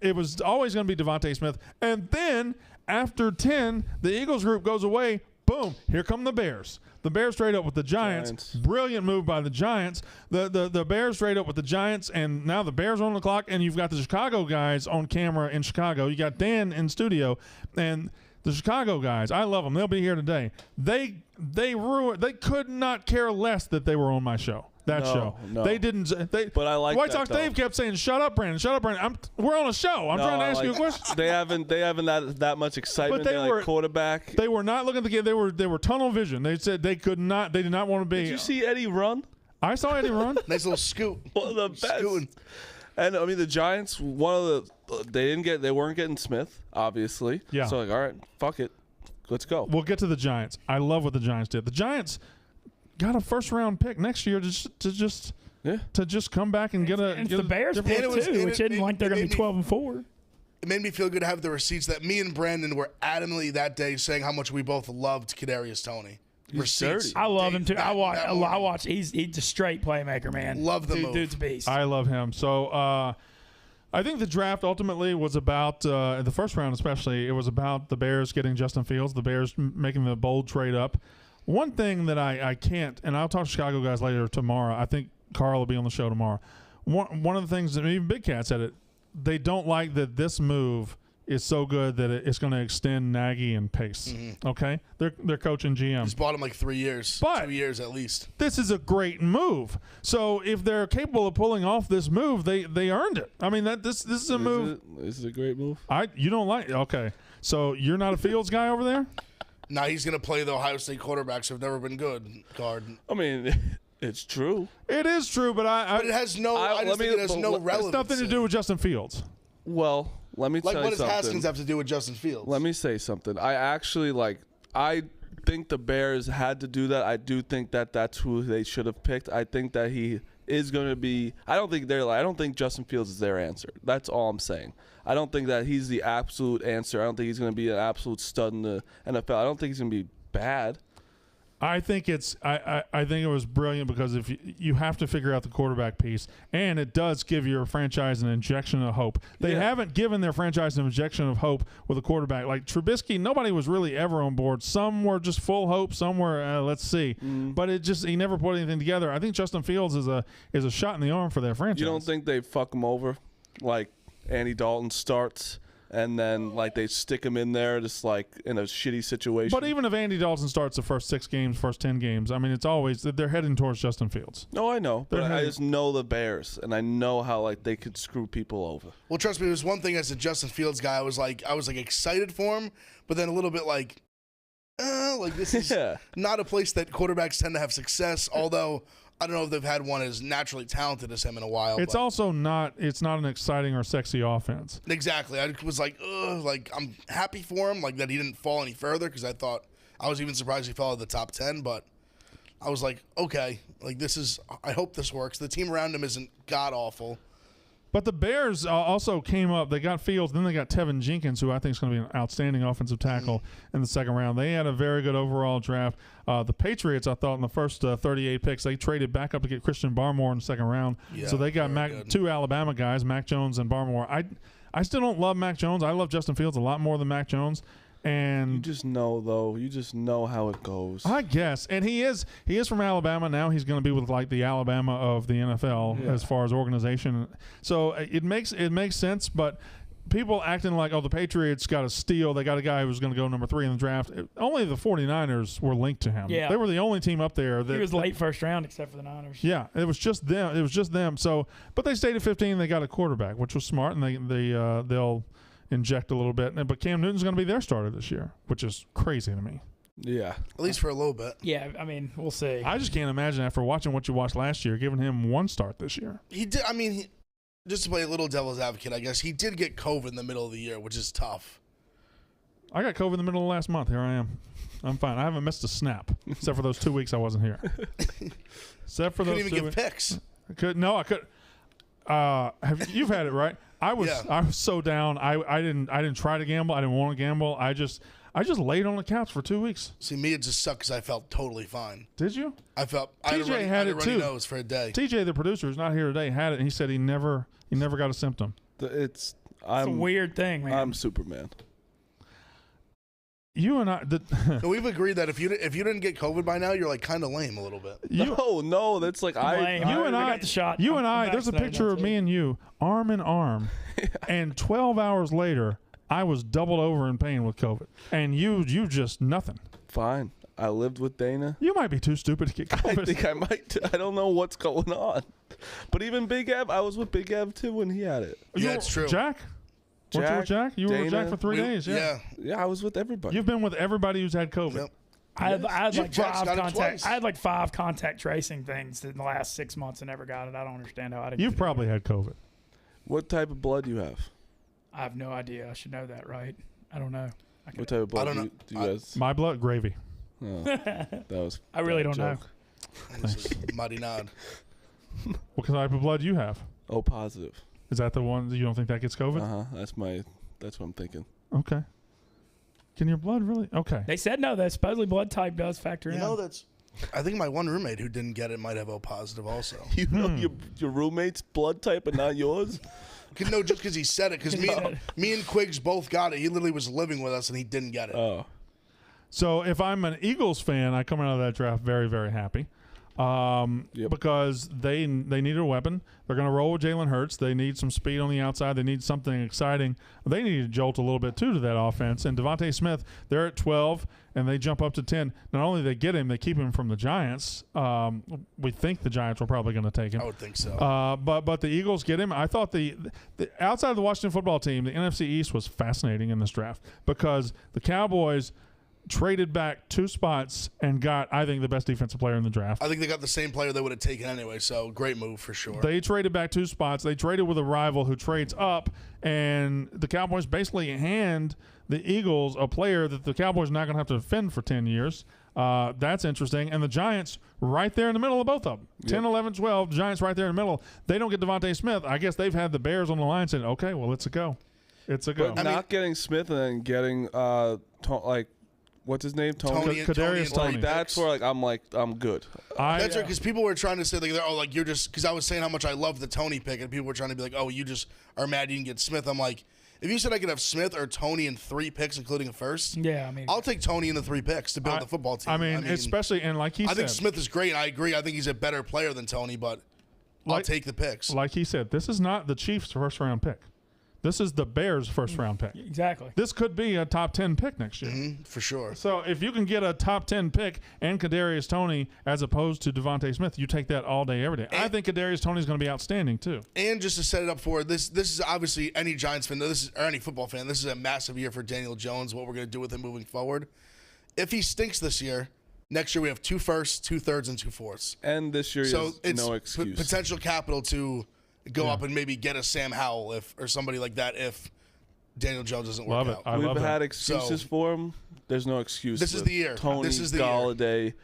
It was always going to be Devontae Smith. And then after 10, the Eagles group goes away. Boom, here come the Bears. The Bears trade up with the Giants. Brilliant move by the Giants. The Bears trade up with the Giants, and now the Bears are on the clock, and you've got the Chicago guys on camera in Chicago. You got Dan in studio, and the Chicago guys, I love them. They'll be here today. They could not care less that they were on my show. No. They didn't. But I like White that, Sox though. Dave kept saying, "Shut up, Brandon. Shut up, Brandon. We're on a show. I'm trying to ask you a question." They haven't that much excitement. But they were quarterback. They were not looking at the game. They were tunnel vision. They said they could not. They did not want to be. Did you see Eddie run? I saw Eddie run. Nice little scoot. One of the best. Scooting. And I mean the Giants. They weren't getting Smith, obviously. Yeah. So all right, fuck it, let's go. We'll get to the Giants. I love what the Giants did. The Giants got a first-round pick next year to just come back and get the Bears pick too, which isn't like they're going to be 12-4. It made me feel good to have the receipts that me and Brandon were adamantly that day saying how much we both loved Kadarius Toney. Receipts. dirty. I love him too. I morning. watch. He's a straight playmaker, man. Love the move. Dude's a beast. I love him. So I think the draft ultimately was about the first round, especially. It was about the Bears getting Justin Fields, the Bears making the bold trade up. One thing that I can't, and I'll talk to Chicago guys later tomorrow. I think Carl will be on the show tomorrow. One of the things that even Big Cat said it. They don't like that this move is so good that it's going to extend Nagy and Pace. Mm-hmm. Okay, they're coaching GM. He's bought him like 3 years, But 2 years at least. This is a great move. So if they're capable of pulling off this move, they earned it. I mean this is a move. This is a great move. You don't like it? Okay. So you're not a Fields guy over there? Now he's going to play the Ohio State quarterbacks who've never been good card. I mean, it's true. It is true, but But it has no. I just think it has no relevance. it's nothing to do with Justin Fields. Well, let me tell Like, you what does something. Haskins have to do with Justin Fields? Let me say something. I actually I think the Bears had to do that. I do think that that's who they should have picked. I think that he is going to be. I don't think Justin Fields is their answer. That's all I'm saying. I don't think that he's the absolute answer. I don't think he's going to be an absolute stud in the NFL. I don't think he's going to be bad. I think I think it was brilliant because if you have to figure out the quarterback piece, and it does give your franchise an injection of hope. They haven't given their franchise an injection of hope with a quarterback like Trubisky. Nobody was really ever on board. Some were just full hope. Some were let's see. But he never put anything together. I think Justin Fields is a shot in the arm for their franchise. You don't think they fuck him over like Andy Dalton starts? And then, they stick him in there just, in a shitty situation. But even if Andy Dalton starts the first 6 games, first 10 games, I mean, it's always – they're heading towards Justin Fields. No, I know. But I just know the Bears, and I know how, they could screw people over. Well, trust me, there's one thing as a Justin Fields guy, I was excited for him, but then a little bit this is not a place that quarterbacks tend to have success, although – I don't know if they've had one as naturally talented as him in a while. It's also not. It's not an exciting or sexy offense. Exactly. I was I'm happy for him, that he didn't fall any further because I was even surprised he fell out of the top 10. But I was like, okay, this is. I hope this works. The team around him isn't god awful. But the Bears also came up. They got Fields, then they got Tevin Jenkins, who I think is going to be an outstanding offensive tackle in the second round. They had a very good overall draft. The Patriots, I thought, in the first 38 picks, they traded back up to get Christian Barmore in the second round. Yeah, so they got two Alabama guys, Mac Jones and Barmore. I still don't love Mac Jones. I love Justin Fields a lot more than Mac Jones. And You just know, though. You just know how it goes. I guess, and he is from Alabama. Now he's going to be with like the Alabama of the NFL as far as organization. So it makes sense, but people acting like, oh, the Patriots got a steal. They got a guy who's going to go number 3 in the draft. Only the 49ers were linked to him. Yeah. They were the only team up there. He was late first round except for the Niners. Yeah, it was just them. So, but they stayed at 15. They got a quarterback, which was smart, and they'll inject a little bit. But Cam Newton's going to be their starter this year, which is crazy to me. Yeah. At least for a little bit. Yeah, I mean, we'll see. I just can't imagine after watching what you watched last year, giving him one start this year. He did. I mean, just to play a little devil's advocate, I guess he did get COVID in the middle of the year, which is tough. I got COVID in the middle of last month. Here I am. I'm fine. I haven't missed a snap except for those 2 weeks I wasn't here. Except for Couldn't those even 2 give picks. I could. You've had it right. I was so down. I didn't try to gamble. I didn't want to gamble. I just laid on the couch for 2 weeks. See, me, it just sucked because I felt totally fine. Did you? I felt TJ had it runny too. nose for a day. TJ, the producer, who's not here today, had it, and he said he never got a symptom. It's a weird thing, man. I'm Superman. You and I, So we've agreed that if you didn't get COVID by now, you're like kind of lame a little bit. No, that's like I got the shot. I'm there's a vaccinated, picture of that's me it. and you, arm in arm, and 12 hours later, I was doubled over in pain with COVID, and you just nothing. Fine. I lived with Dana. You might be too stupid to get COVID. I think I might. I don't know what's going on. But even Big Ev, I was with Big Ev too when he had it. Yeah, it's true. Jack? Weren't you with Jack? You were with Jack for 3 days, yeah. Yeah, I was with everybody. You've been with everybody who's had COVID. Yep. I had like Jack's five got it contact. twice. I had like 5 contact tracing things in the last 6 months and never got it. I don't understand how I didn't. You've get probably had COVID. What type of blood do you have? I have no idea. I should know that, right? I don't know. What type of blood I don't know. do you guys? My blood, gravy. Oh, that was. I really bad don't know. joke. This is mighty nod. What type of blood do you have? Oh, positive. Is that the one that you don't think that gets COVID? That's what I'm thinking. Okay. Can your blood really? Okay. They said no. That supposedly blood type does factor in. You know, I think my one roommate who didn't get it might have O positive also. You know your roommate's blood type and not yours? No, just because he said it. Because me and Quiggs both got it. He literally was living with us and he didn't get it. Oh. So if I'm an Eagles fan, I come out of that draft very, very happy. Because they needed a weapon. They're going to roll with Jalen Hurts. They need some speed on the outside. They need something exciting. They need to jolt a little bit, too, to that offense. And Devontae Smith, they're at 12, and they jump up to 10. Not only they get him, they keep him from the Giants. We think the Giants were probably going to take him. I would think so. But the Eagles get him. I thought the outside of the Washington football team, the NFC East was fascinating in this draft because the Cowboys – traded back 2 spots and got, I think, the best defensive player in the draft. I think they got the same player they would have taken anyway, so great move for sure. They traded back 2 spots. They traded with a rival who trades up, and the Cowboys basically hand the Eagles a player that the Cowboys are not going to have to defend for 10 years. That's interesting. And the Giants right there in the middle of both of them. 10, 11, 12, Giants right there in the middle. They don't get Devontae Smith. I guess they've had the Bears on the line saying, okay, well, it's a go. It's a go. But not getting Smith and then getting, what's his name? Kadarius Toney. That's where I'm good. That's right, because people were trying to say you're just because I was saying how much I love the Toney pick, and people were trying to be like, oh, you just are mad you didn't get Smith. I'm like, if you said I could have Smith or Toney in 3 picks, including a first, yeah, I mean, I'll take Toney in the 3 picks to build the football team. I mean, especially and like he said, I think Smith is great. I agree. I think he's a better player than Toney, but I'll take the picks. Like he said, this is not the Chiefs' first round pick. This is the Bears' first round pick. Exactly. This could be a top 10 pick next year. For sure. So if you can get a top 10 pick and Kadarius Toney as opposed to Devontae Smith, you take that all day, every day. I think Kadarius Toney is going to be outstanding too. And just to set it up for this is obviously any Giants fan, or any football fan. This is a massive year for Daniel Jones. What we're going to do with him moving forward. If he stinks this year, next year we have 2 firsts, 2 thirds, and 2 fourths. And this year it's no excuse. Potential capital to go up and maybe get a Sam Howell or somebody like that if Daniel Jones doesn't work out. We've had excuses for him. There's no excuse. This is the year. Tony, this is the Galladay, year.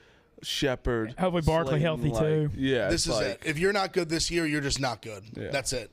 Shepard. Hopefully Barkley healthy too. Yeah. This is it. If you're not good this year, you're just not good. Yeah. That's it.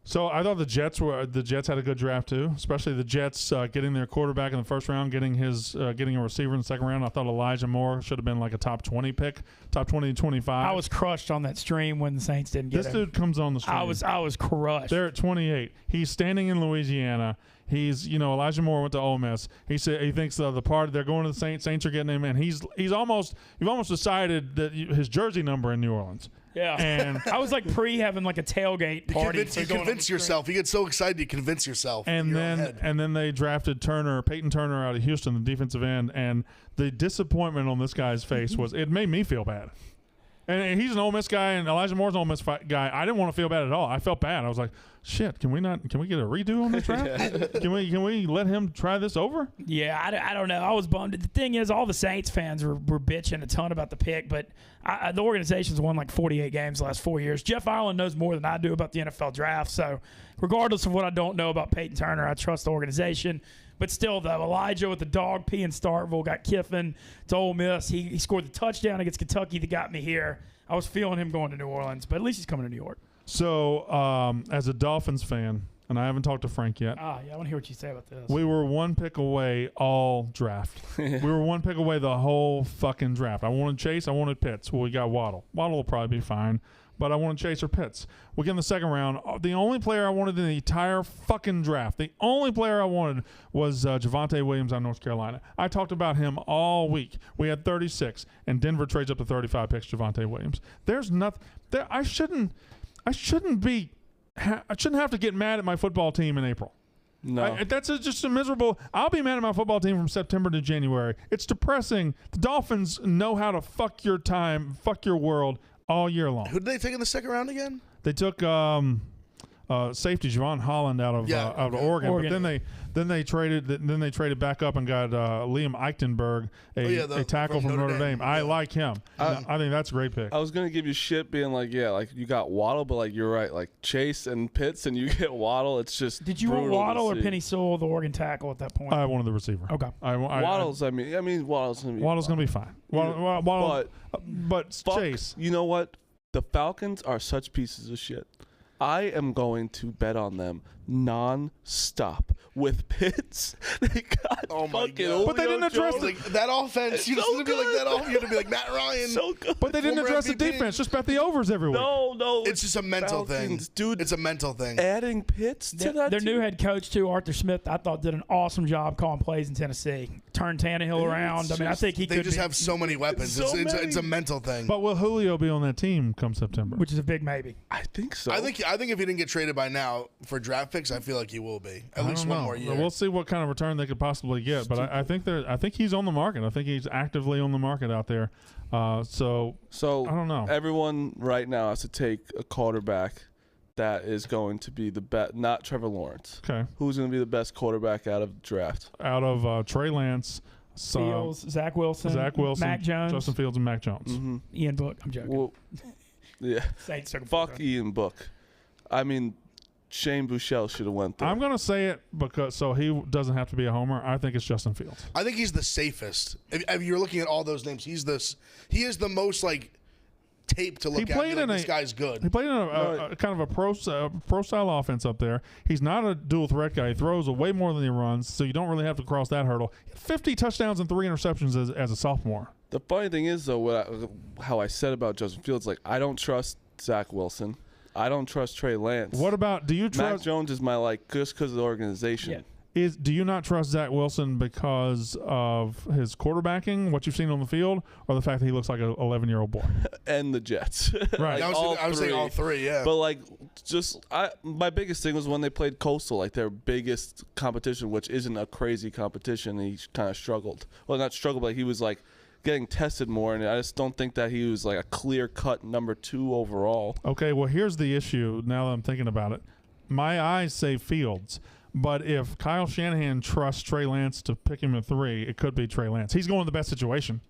So I thought the Jets had a good draft too, especially the Jets getting their quarterback in the first round, getting a receiver in the second round. I thought Elijah Moore should have been like a top 20 pick, top 20 to 25. I was crushed on that stream when the Saints didn't get This him. dude comes on the stream. I was crushed. They're at 28. He's standing in Louisiana. He's, Elijah Moore went to Ole Miss. He said he thinks the party they're going to the Saints. Saints are getting him in. You've almost decided that his jersey number in New Orleans. Yeah, and I was like having like a tailgate party. You convince yourself. You get so excited, you convince yourself. And then they drafted Peyton Turner out of Houston, the defensive end, and the disappointment on this guy's face it made me feel bad. And he's an Ole Miss guy, and Elijah Moore's an Ole Miss guy. I didn't want to feel bad at all. I felt bad. I was like, shit, can we get a redo on this draft? Can we let him try this over? Yeah, I don't know. I was bummed. The thing is, all the Saints fans were bitching a ton about the pick, but the organization's won like 48 games the last 4 years. Jeff Ireland knows more than I do about the NFL draft, so regardless of what I don't know about Peyton Turner, I trust the organization. But still, though, Elijah with the dog pee in Starkville got Kiffin to Ole Miss. He scored the touchdown against Kentucky that got me here. I was feeling him going to New Orleans, but at least he's coming to New York. So, as a Dolphins fan, and I haven't talked to Frank yet. Yeah, I want to hear what you say about this. We were one pick away all draft. We were one pick away the whole fucking draft. I wanted Chase. I wanted Pitts. Well, we got Waddle. Waddle will probably be fine. But I wanted Chase or Pitts. We get in the second round. The only player I wanted in the entire fucking draft, the only player I wanted was Javonte Williams out of North Carolina. I talked about him all week. We had 36, and Denver trades up to 35 picks Javonte Williams. There's nothing. I shouldn't have to get mad at my football team in April. No. That's just a miserable. I'll be mad at my football team from September to January. It's depressing. The Dolphins know how to fuck your time, fuck your world all year long. Who did they take in the second round again? They took safety Javon Holland out of Oregon, but then they traded back up and got Liam Eichenberg, a tackle from Notre Dame. I like him. I think that's a great pick. I was gonna give you shit, being like, yeah, like you got Waddle, but like you're right, like Chase and Pitts, and you get Waddle. It's just. Did you want Waddle or Penny Sewell, the Oregon tackle, at that point? I wanted the receiver. Okay. Waddle's. I mean, Waddle's gonna be fine. Waddle, but Chase. You know what? The Falcons are such pieces of shit. I am going to bet on them non-stop with Pitts. They got fucking. But they didn't address that offense. You just have to be like that. You have to be like Matt Ryan. So good. But they didn't address the defense. Just bet the overs every week. No. It's just a mental thing, dude. It's a mental thing. Adding Pitts to that. Their new head coach too, Arthur Smith, I thought did an awesome job calling plays in Tennessee. Turned Tannehill around. I think he could. They just have so many weapons. It's a mental thing. But will Julio be on that team come September? Which is a big maybe. I think so. I think if he didn't get traded by now for draft picks, I feel like he will be at least one more year. We'll see what kind of return they could possibly get. But I think he's on the market. I think he's actively on the market out there. So I don't know. Everyone right now has to take a quarterback that is going to be the best, not Trevor Lawrence. Okay. Who's going to be the best quarterback out of the draft? Out of Trey Lance, Fields, Zach Wilson, Mac Jones, Justin Fields, and Mac Jones. Mm-hmm. Ian Book. I'm joking. Well, yeah. Fuck Ian Book. I mean, Shane Buechele should have went there. I'm going to say it so he doesn't have to be a homer. I think it's Justin Fields. I think he's the safest. If you're looking at all those names, he is the most like tape to look at. This guy's good. He played in a kind of a pro style offense up there. He's not a dual threat guy. He throws way more than he runs, so you don't really have to cross that hurdle. 50 touchdowns and 3 interceptions as a sophomore. The funny thing is, though, how I said about Justin Fields, like I don't trust Zach Wilson. I don't trust Trey Lance. What about, do you trust? Mac Jones is my just because of the organization. Yeah. Do you not trust Zach Wilson because of his quarterbacking, what you've seen on the field, or the fact that he looks like an 11-year-old boy? And the Jets. Right. I was saying all three, yeah. But my biggest thing was when they played Coastal, like their biggest competition, which isn't a crazy competition. He kind of struggled. Well, not struggled, but he was like getting tested more, and I just don't think that he was like a clear-cut number 2 overall. Okay, well, here's the issue now that I'm thinking about it. My eyes say Fields. But if Kyle Shanahan trusts Trey Lance to pick him at 3, it could be Trey Lance. He's going to the best situation.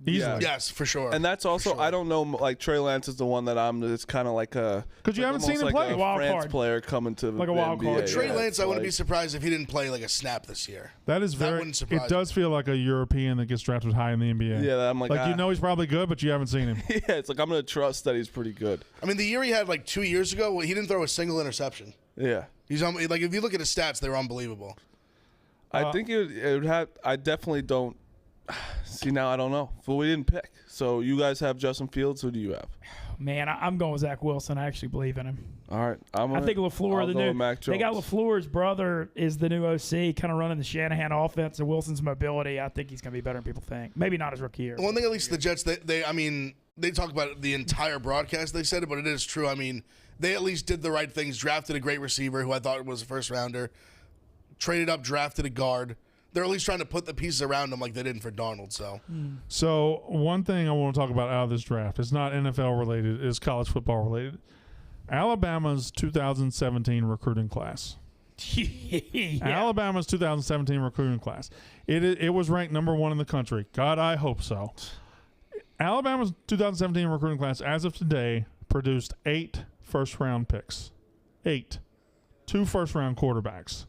Easily. Yes, for sure. And that's also, sure. I don't know, like Trey Lance is the one that it's kind of like a. Because you haven't seen him like play. a Wild France card. player coming to Like a the wild NBA. card. Trey Yeah, Lance, it's I wouldn't like- be surprised if he didn't play like a snap this year. That is very. wouldn't surprise It does feel like a European that gets drafted high in the NBA. Yeah, I'm like, you know he's probably good, but you haven't seen him. Yeah, it's like I'm gonna trust that he's pretty good. I mean, the year he had like 2 years ago, he didn't throw a single interception. Yeah. He's like, if you look at his stats, they were unbelievable. I think it would have. I definitely don't. See, now I don't know. Well, we didn't pick. So you guys have Justin Fields. Who do you have? Man, I'm going with Zach Wilson. I actually believe in him. All right. I think LaFleur, I'll the go new. with Mac They got Jones. LaFleur's brother is the new OC, kind of running the Shanahan offense. And Wilson's mobility, I think he's going to be better than people think. Maybe not his rookie year. One thing, at least the Jets, they talk about it the entire broadcast. They said it, but it is true. I mean, they at least did the right things. Drafted a great receiver who I thought was a first rounder. Traded up, drafted a guard. They're at least trying to put the pieces around him like they did for Darnold. So one thing I want to talk about out of this draft, it's not NFL related, it's college football related. Alabama's 2017 recruiting class. Yeah. Alabama's 2017 recruiting class. It was ranked number 1 in the country. God, I hope so. Alabama's 2017 recruiting class, as of today, produced 8 first-round picks. 8. 2 first-round quarterbacks.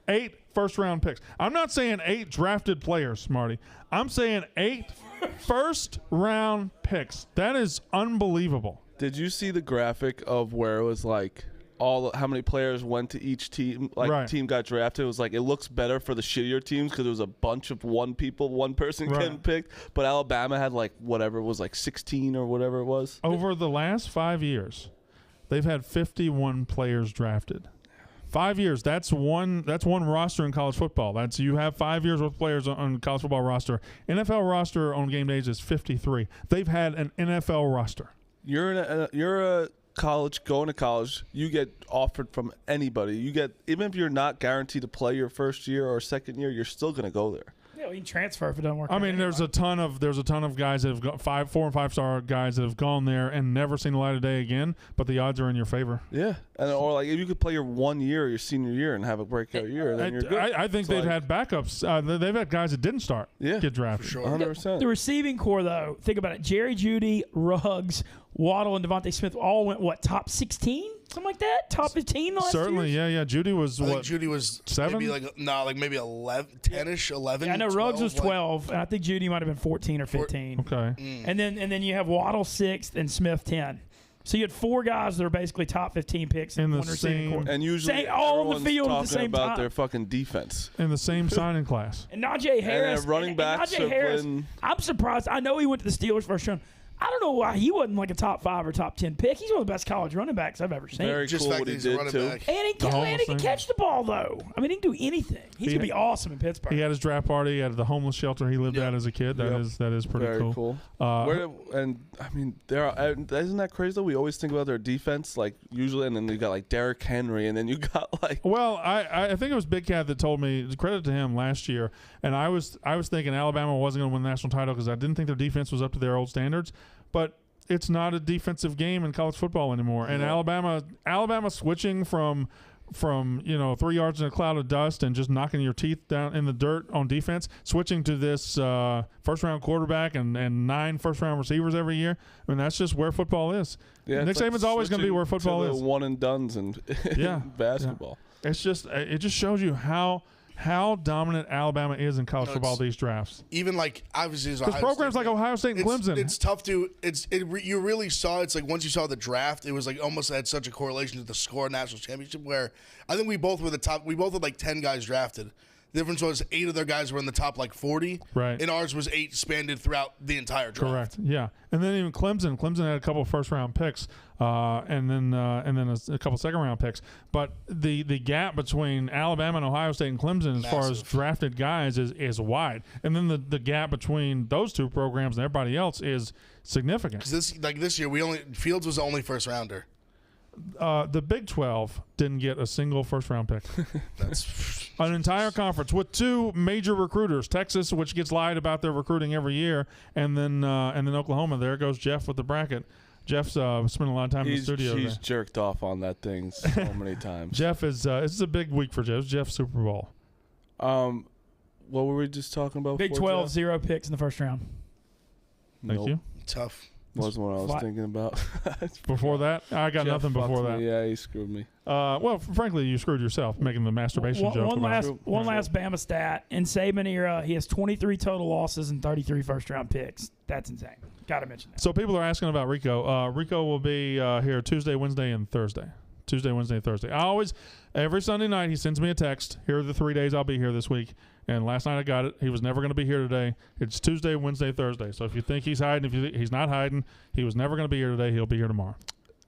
8 first-round picks. I'm not saying 8 drafted players, Marty. I'm saying 8 first-round picks. That is unbelievable. Did you see the graphic of where it was like how many players went to each team? Like Right. team got drafted. It was like it looks better for the shittier teams because there was a bunch of one person Right. getting picked. But Alabama had like whatever it was, like 16 or whatever it was. Over the last 5 years, they've had 51 players drafted. 5 years. That's one roster in college football. That's you have 5 years with players on college football roster. NFL roster on game days is 53. They've had an NFL roster. You're a college going to college. You get offered from anybody. You get even if you're not guaranteed to play your first year or second year, you're still gonna go there. Yeah, we can transfer if it doesn't work. I out mean, anyway. there's a ton of guys that have got 4 and 5 star guys that have gone there and never seen the light of day again. But the odds are in your favor. Yeah, or like if you could play your 1 year, your senior year, and have a breakout year, then you're good. I think It's they've like- had backups. They've had guys that didn't start get drafted. For sure. 100%. The receiving core, though, think about it. Jerry Jeudy, Ruggs, Waddle, and Devontae Smith all went, top 16? Something like that? Top 15 last Certainly, year? yeah. Judy was I think what? Judy was 7? maybe 11, 10-ish, 11. Yeah, I know Ruggs was 12. 12, and I think Jeudy might have been 14 or 15. Okay. And then you have Waddle 6th and Smith 10. So you had 4 guys that are basically top 15 picks In the one receiving same- core. And usually all on the everyone's field at the talking same about time. their fucking defense. In the same signing class. And Najee Harris. running and backs Najee have Harris, been- I'm surprised. I know he went to the Steelers first round. I don't know why he wasn't like a top 5 or top 10 pick. He's one of the best college running backs I've ever seen. Very Just cool fact what that he he's a did running too. back. And he Hall can, of he can Fame. catch the ball, though. I mean, he can do anything. He's going to be awesome in Pittsburgh. He had his draft party at the homeless shelter he lived Yep. at as a kid. That Yep. is pretty Very cool. cool. Uh, And I mean, isn't that crazy though? We always think about their defense, like usually, and then you got like Derrick Henry, and then you got like Well, I think it was Big Cat that told me, credit to him, last year, and I was thinking Alabama wasn't going to win the national title because I didn't think their defense was up to their old standards, but it's not a defensive game in college football anymore. And Alabama switching from 3 yards in a cloud of dust and just knocking your teeth down in the dirt on defense, switching to this first-round quarterback and 9 first-round receivers every year. I mean, that's just where football is. Nick it's like Saban's always going to be where switching football to is. the one and dones and Yeah. basketball. It just shows you how dominant Alabama is in college football these drafts. Even like obviously as Because Ohio programs State, like Ohio State and Clemson, It's tough to you really saw it's like once you saw the draft, it was like almost had such a correlation to the score national championship where I think we both were the top. We both had like 10 guys drafted. The difference was 8 of their guys were in the top like 40, Right. and ours was 8 spanned throughout the entire draft. correct, yeah. And then even Clemson had a couple of first-round picks, and then a couple second-round picks. But the gap between Alabama and Ohio State and Clemson, as far as Massive. drafted guys, is wide. And then the gap between those two programs and everybody else is significant. Because this year Fields was the only first rounder. The Big 12 didn't get a single first-round pick. That's An entire conference with 2 major recruiters, Texas, which gets lied about their recruiting every year, and then Oklahoma. There goes Jeff with the bracket. Jeff's spent a lot of time in the studio. He's there. jerked off on that thing so many times. Jeff is this is a big week for Jeff. It's Jeff's Super Bowl. What were we just talking about? Big before, 12, Jeff? 0 picks in the first round. Thank Nope. you. Tough. Wasn't what I was thinking about. Before that, I got Jeff nothing before fucked that. me. Yeah, he screwed me. Well, frankly, you screwed yourself making the masturbation joke. One about last Bama stat. In Saban era, he has 23 total losses and 33 first-round picks. That's insane. Got to mention that. So people are asking about Rico. Rico will be here Tuesday, Wednesday, and Thursday. Tuesday, Wednesday, and Thursday. Every Sunday night, he sends me a text. Here are the 3 days I'll be here this week. And last night I got it. He was never going to be here today. It's Tuesday, Wednesday, Thursday. So if you think he's hiding, if you think he's not hiding, he was never going to be here today. He'll be here tomorrow.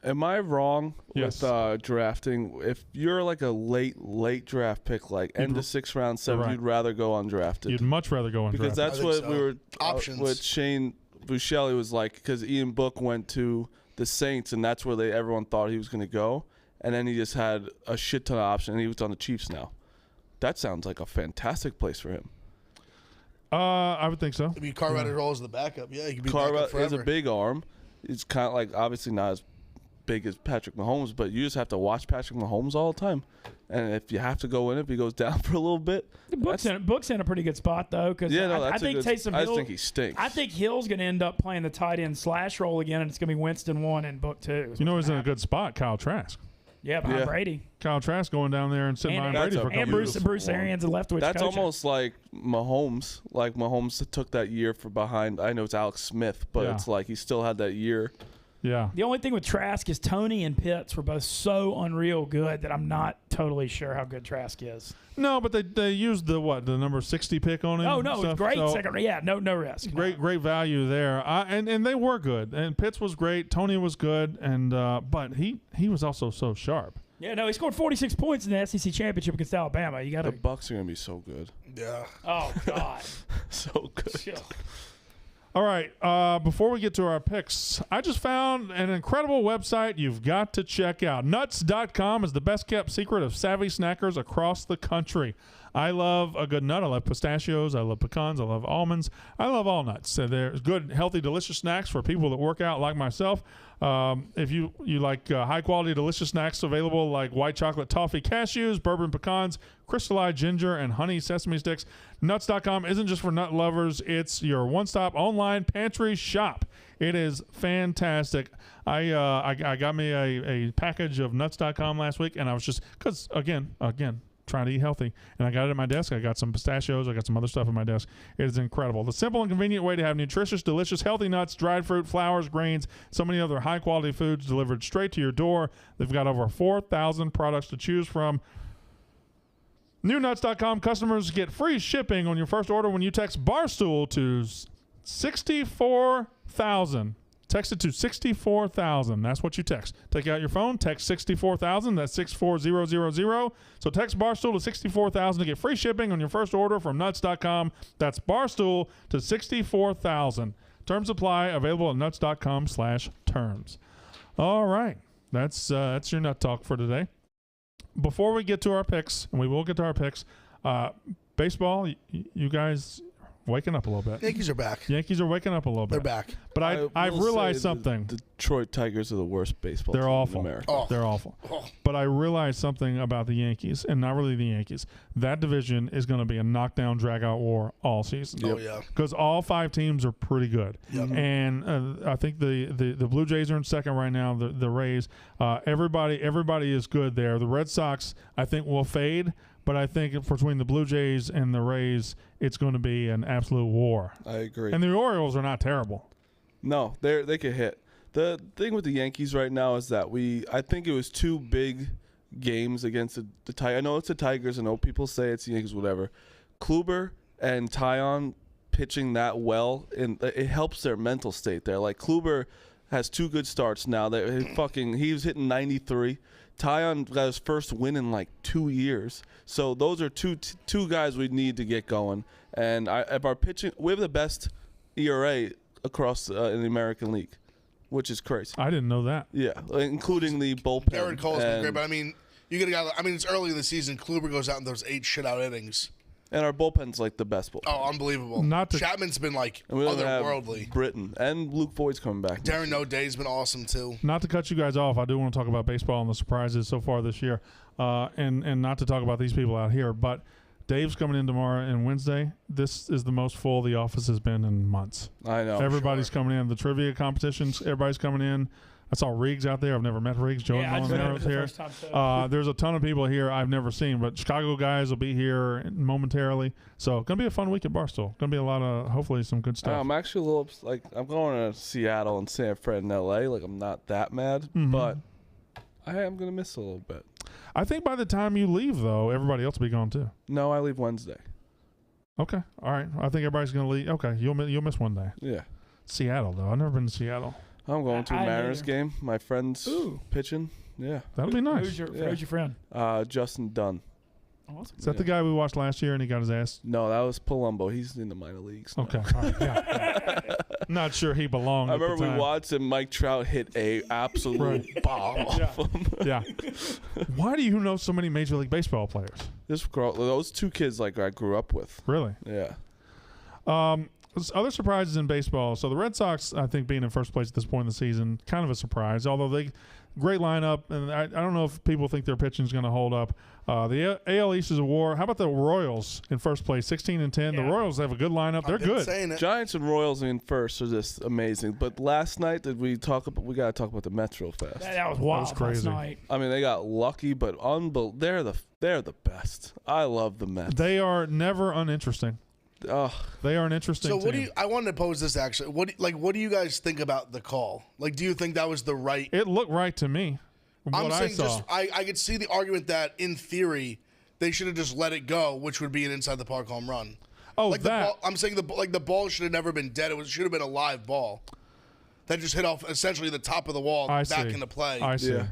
Am I wrong Yes. with drafting? If you're like a late draft pick, like end of 6th round, 7th, right. you'd rather go undrafted. You'd much rather go undrafted. Because that's I think what so. we were Options. with Shane Buscelli was like, because Ian Book went to the Saints and that's where everyone thought he was going to go, and then he just had a shit ton of options and he was on the Chiefs now. That sounds like a fantastic place for him. I would think so. If you carve out his role as the backup, yeah, he could be backup Carva forever. is a big arm. It's kind of like obviously not as big as Patrick Mahomes, but you just have to watch Patrick Mahomes all the time. And if you have to go in, if he goes down for a little bit, Book's in a pretty good spot, though, because I think Taysom I Hill. just think he stinks. I think Hill's going to end up playing the tight end / role again, and it's going to be Winston 1 and Book 2. You know who's in a good spot? Kyle Trask. Yeah, behind Yeah. Brady. Kyle Trask going down there and sitting And, behind That's Brady for a a and couple Bruce, years. Bruce Arians and Leftwich That's coaching. almost like Mahomes. Like Mahomes took that year for behind. I know it's Alex Smith, but Yeah. it's like he still had that year. Yeah. The only thing with Trask is Tony and Pitts were both so unreal good that I'm not totally sure how good Trask is. No, but they used the number 60 pick on him. Oh, and no, stuff. it's great. So, Second, yeah, no risk. great value there. And they were good. And Pitts was great. Tony was good. And but he was also so sharp. Yeah, no, he scored 46 points in the SEC championship against Alabama. You got The to. Bucks are gonna be so good, Yeah. Oh God. so good. Chill. All right. Before we get to our picks, I just found an incredible website you've got to check out. Nuts.com is the best kept secret of savvy snackers across the country. I love a good nut. I love pistachios. I love pecans. I love almonds. I love all nuts. So there's good, healthy, delicious snacks for people that work out like myself. If you like high quality, delicious snacks available like white chocolate toffee cashews, bourbon pecans, crystallized ginger, and honey sesame sticks, Nuts.com isn't just for nut lovers. It's your one-stop online pantry shop. It is fantastic. I got me a package of Nuts.com last week, and I was just because again trying to eat healthy, and I got it at my desk. I got some pistachios. I got some other stuff at my desk. It is incredible. The simple and convenient way to have nutritious, delicious, healthy nuts, dried fruit, flowers, grains, so many other high-quality foods delivered straight to your door. They've got over 4,000 products to choose from. NewNuts.com customers get free shipping on your first order when you text Barstool to 64,000. Text it to 64,000. That's what you text. Take out your phone, text 64,000. That's 64000. So text Barstool to 64,000 to get free shipping on your first order from Nuts.com. That's Barstool to 64,000. Terms apply. Available at Nuts.com/terms. All right. That's your nut talk for today. Before we get to our picks, and we will get to our picks, baseball, you guys waking up a little bit. Yankees are back. Yankees are waking up a little bit. They're back. But I've will realized say something. The Detroit Tigers are the worst baseball They're team awful. in America. Oh. They're awful. Oh. But I realized something about the Yankees, and not really the Yankees. That division is going to be a knockdown, drag-out war all season. Oh, yeah. Because all 5 teams are pretty good. Yep. And I think the Blue Jays are in second right now. The Rays, everybody is good there. The Red Sox, I think, will fade. But I think between the Blue Jays and the Rays, it's going to be an absolute war. I agree. And the Orioles are not terrible. No, they could hit. The thing with the Yankees right now is that I think it was 2 big games against the Tigers. I know it's the Tigers. I know people say it's the Yankees, whatever. Kluber and Taillon pitching that well, and it helps their mental state there. Like Kluber has 2 good starts now. He was hitting 93. Taillon got his first win in like 2 years. So those are two guys we need to get going. And if our pitching, we have the best ERA across in the American League, which is crazy. I didn't know that. Yeah, including the bullpen. Garrett Cole's been and, great, but I mean, you get a guy. I mean, it's early in the season. Kluber goes out and those 8 shutout innings. and our bullpen's like the best bullpen. Oh, unbelievable. Chapman's been like And we don't otherworldly. have Britton and Luke Voigt's coming back. Darren O'Day's been awesome too. Not to cut you guys off, I do want to talk about baseball and the surprises so far this year, and not to talk about these people out here, but Dave's coming in tomorrow and Wednesday. This is the most full the office has been in months. I know. Everybody's coming in. The trivia competitions, everybody's coming in. I saw Riggs out there. I've never met Riggs. Joe Yeah, I just met him Molinaro the here. first time, too. There's a ton of people here I've never seen, but Chicago guys will be here momentarily. So going to be a fun week at Barstool. Going to be a lot of, hopefully, some good stuff. I'm actually a little like I'm going to Seattle and San Fran and LA. Like I'm not that mad, but I am going to miss a little bit. I think by the time you leave, though, everybody else will be gone, too. No, I leave Wednesday. Okay. All right. I think everybody's going to leave. Okay. You'll miss one day. Yeah. Seattle, though. I've never been to Seattle. I'm going to a I Mariners neither. game. My friend's pitching. Yeah. That'll be nice. Who's your friend? Justin Dunn. Oh, that's Is that the guy we watched last year and he got his ass? No, that was Palumbo. He's in the minor leagues now. Okay. All right. Yeah. Not sure he belonged. I at the remember we time. watched and Mike Trout hit a absolute bomb off him. Yeah. Why do you know so many Major League Baseball players? Those two kids like I grew up with. Really? Yeah. Other surprises in baseball. So the Red Sox, I think, being in first place at this point in the season, kind of a surprise. Although great lineup, and I don't know if people think their pitching is going to hold up. The AL East is a war. How about the Royals in first place, 16-10? The Yeah. Royals have a good lineup. They're I've been good. saying it. Giants and Royals in first are just amazing. But last night, we got to talk about the Mets real fast. That was wild crazy. last night. I mean, they got lucky, but they're the best. I love the Mets. They are never uninteresting. Ugh. They are an interesting So what team. I wanted to pose this actually. What do you guys think about the call? Like, do you think that was the right? It looked right to me. From I'm what I saying saw. just I could see the argument that in theory they should have just let it go, which would be an inside the park home run. Oh, Like that. the ball, I'm saying the ball should have never been dead. It should have been a live ball that just hit off essentially the top of the wall I back see. into play. I see. Yeah.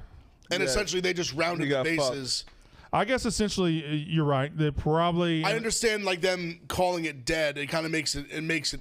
And Yeah. essentially they just rounded You the got bases. I guess essentially you're right. They probably. I understand like them calling it dead. It kind of makes it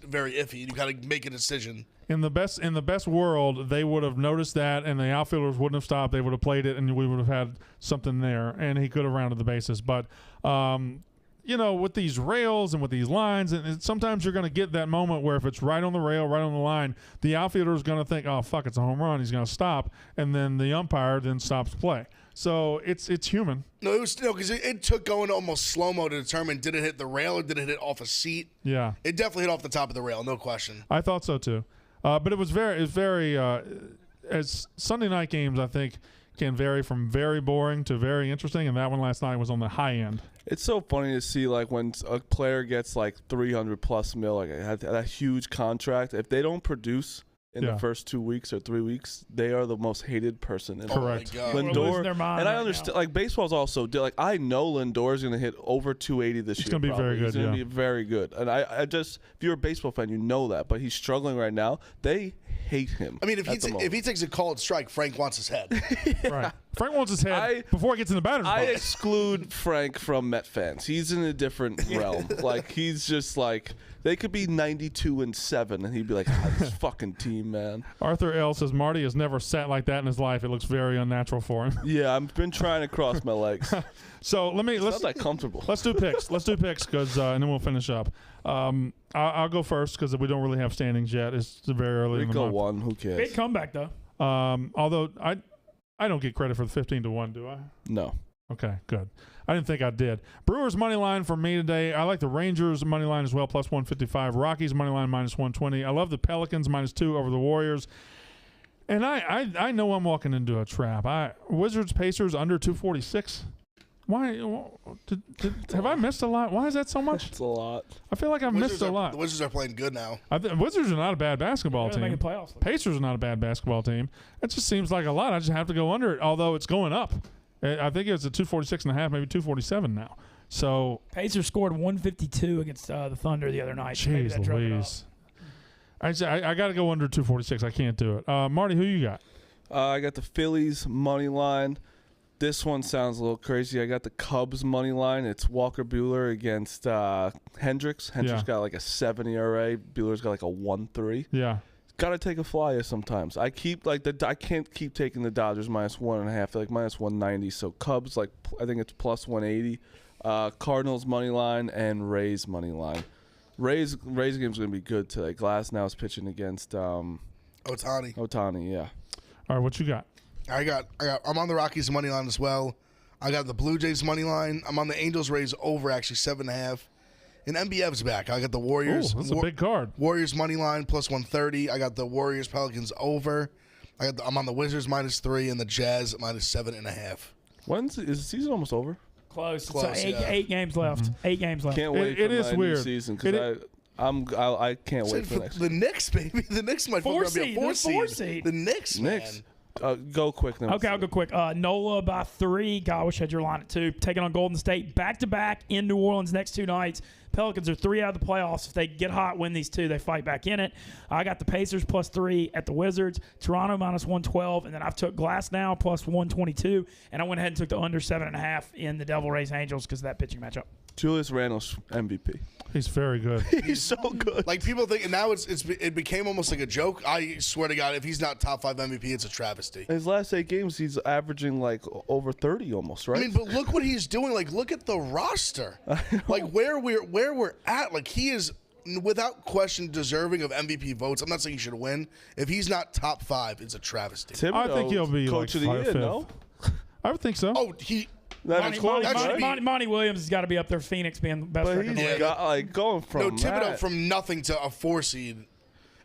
very iffy. You got to make a decision. In the best world, they would have noticed that, and the outfielders wouldn't have stopped. They would have played it, and we would have had something there, and he could have rounded the bases. But, with these rails and with these lines, and sometimes you're going to get that moment where if it's right on the rail, right on the line, the outfielder is going to think, "Oh fuck, it's a home run." He's going to stop, and then the umpire then stops play. So it's human. No, it was because it took going almost slow mo to determine did it hit the rail or did it hit off a seat. Yeah, It definitely hit off the top of the rail, no question. I thought so too. But it was very as Sunday night games, I think, can vary from very boring to very interesting, and that one last night was on the high end. It's so funny to see like when a player gets like 300+ mil, like that huge contract. If they don't produce in Yeah. the first 2 weeks or 3 weeks, they are the most hated person in Correct. Oh my God. We're losing Lindor, their mind and I right understand. now. Like baseball's also like I know Lindor is going to hit over 280 this year. gonna be very probably. good, He's going to yeah. be very good. And I just, if you're a baseball fan, you know that. But he's struggling right now. They hate him. I mean, if at the moment. he takes a called strike, Frank wants his head. Right. Frank wants his head before he gets in the batter's I box. exclude Frank from Met fans. He's in a different realm. Like he's just like they could be 92-7, and he'd be like, "This fucking team, man." Arthur L. says Marty has never sat like that in his life. It looks very unnatural for him. Yeah, I've been trying to cross my legs. So It's not let's that comfortable. do picks. Let's do picks because and then we'll finish up. I'll go first because we don't really have standings yet. It's very early in the Rico month. won. Who Big cares? comeback though. Although I don't get credit for the 15-1, do I? No. Okay, good. I didn't think I did. Brewers money line for me today. I like the Rangers money line as well, plus 155. Rockies money line minus 120. I love the Pelicans minus 2 over the Warriors. And I know I'm walking into a trap. Wizards Pacers under 246. Why? Have I missed a lot? Why is that so much? It's a lot. I feel like I've missed a lot. The Wizards are playing good now. Wizards are not a bad basketball They're making team. playoffs. Pacers are not a bad basketball team. It just seems like a lot. I just have to go under it, although it's going up. I think it's a 246.5, maybe 247 now. So, Pacers scored 152 against the Thunder the other night. So maybe jeez that drove it up. Louise. I got to go under 246. I can't do it. Marty, who you got? I got the Phillies money line. This one sounds a little crazy. I got the Cubs money line. It's Walker Buehler against Hendricks. Hendricks got like a 7 ERA. Buehler's got like a 1.3. Yeah. Got to take a flyer sometimes. I can't keep taking the Dodgers minus 1.5. They're like minus 190. So Cubs, like I think it's plus 180. Cardinals money line and Rays money line. Rays game's gonna be good today. Glasnow's pitching against Ohtani. Ohtani. Yeah. All right, what you got? I'm on the Rockies money line as well. I got the Blue Jays money line. I'm on the Angels Rays over, actually 7.5. And NBF's back. I got the Warriors. Ooh, that's a big card. Warriors money line plus 130. I got the Warriors Pelicans over. I'm on the Wizards -3 and the Jazz -7.5. Is the season almost over? Close. Close, It's yeah. 8 games left. 8 games left. Can't wait It for is my weird. new season because I can't wait for next. The Knicks, baby. The Knicks might Four be a seed. 4 They're 4 seed. seed. The Knicks, man. Knicks. Go quick. Then. Okay, I'll go quick. NOLA by 3. God, I wish I had your line at 2. Taking on Golden State back-to-back in New Orleans next 2 nights. Pelicans are 3 out of the playoffs. If they get hot, win these 2, they fight back in it. I got the Pacers +3 at the Wizards. Toronto -112. And then I've took Glasnow +122. And I went ahead and took the under 7.5 in the Devil Rays Angels because of that pitching matchup. Julius Randle's MVP. He's very good. He's so good. Like people think, and now it became almost like a joke. I swear to God, if he's not top 5 MVP, it's a travesty. His last 8 games, he's averaging like over 30 almost, right? I mean, but look what he's doing. Like, look at the roster. Like where we're at. Like he is without question deserving of MVP votes. I'm not saying he should win. If he's not top 5, it's a travesty. Thibodeau, I think he'll be coach like of the year. 5th. No, I would think so. Oh, he. that's Monty Williams has got to be up there. Phoenix being the best But record. in the he's league. got like going from No, Thibodeau that. from nothing to a 4 seed.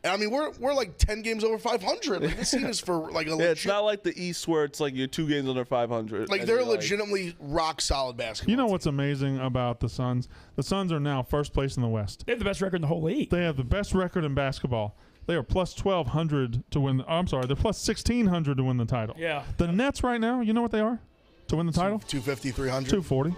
And I mean, we're like 10 games over 500. Like, this seed is for like a Yeah, legit. it's not like the East where it's like you're 2 games under 500. Like and they're you're legitimately rock solid basketball. You know what's amazing about the Suns? The Suns are now first place in the West. They have the best record in the whole league. They have the best record in basketball. They are plus 1,200 to win. I'm sorry, they're plus 1,600 to win the title. Yeah. The Nets right now, you know what they are to win the title? 250, 300. 240.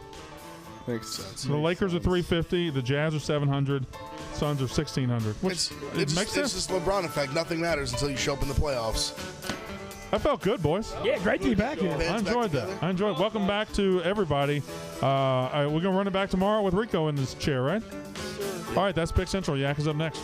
Makes sense. The Lakers are 350. The Jazz are 700. Suns are 1,600. Which It's makes just sense. this LeBron effect. Nothing matters until you show up in the playoffs. I felt good, boys. Yeah, great to be back here. Fans I back enjoyed that. together. I enjoyed it. Welcome back to everybody. We're going to run it back tomorrow with Rico in this chair, right? All right, that's Pick Central. Yak is up next.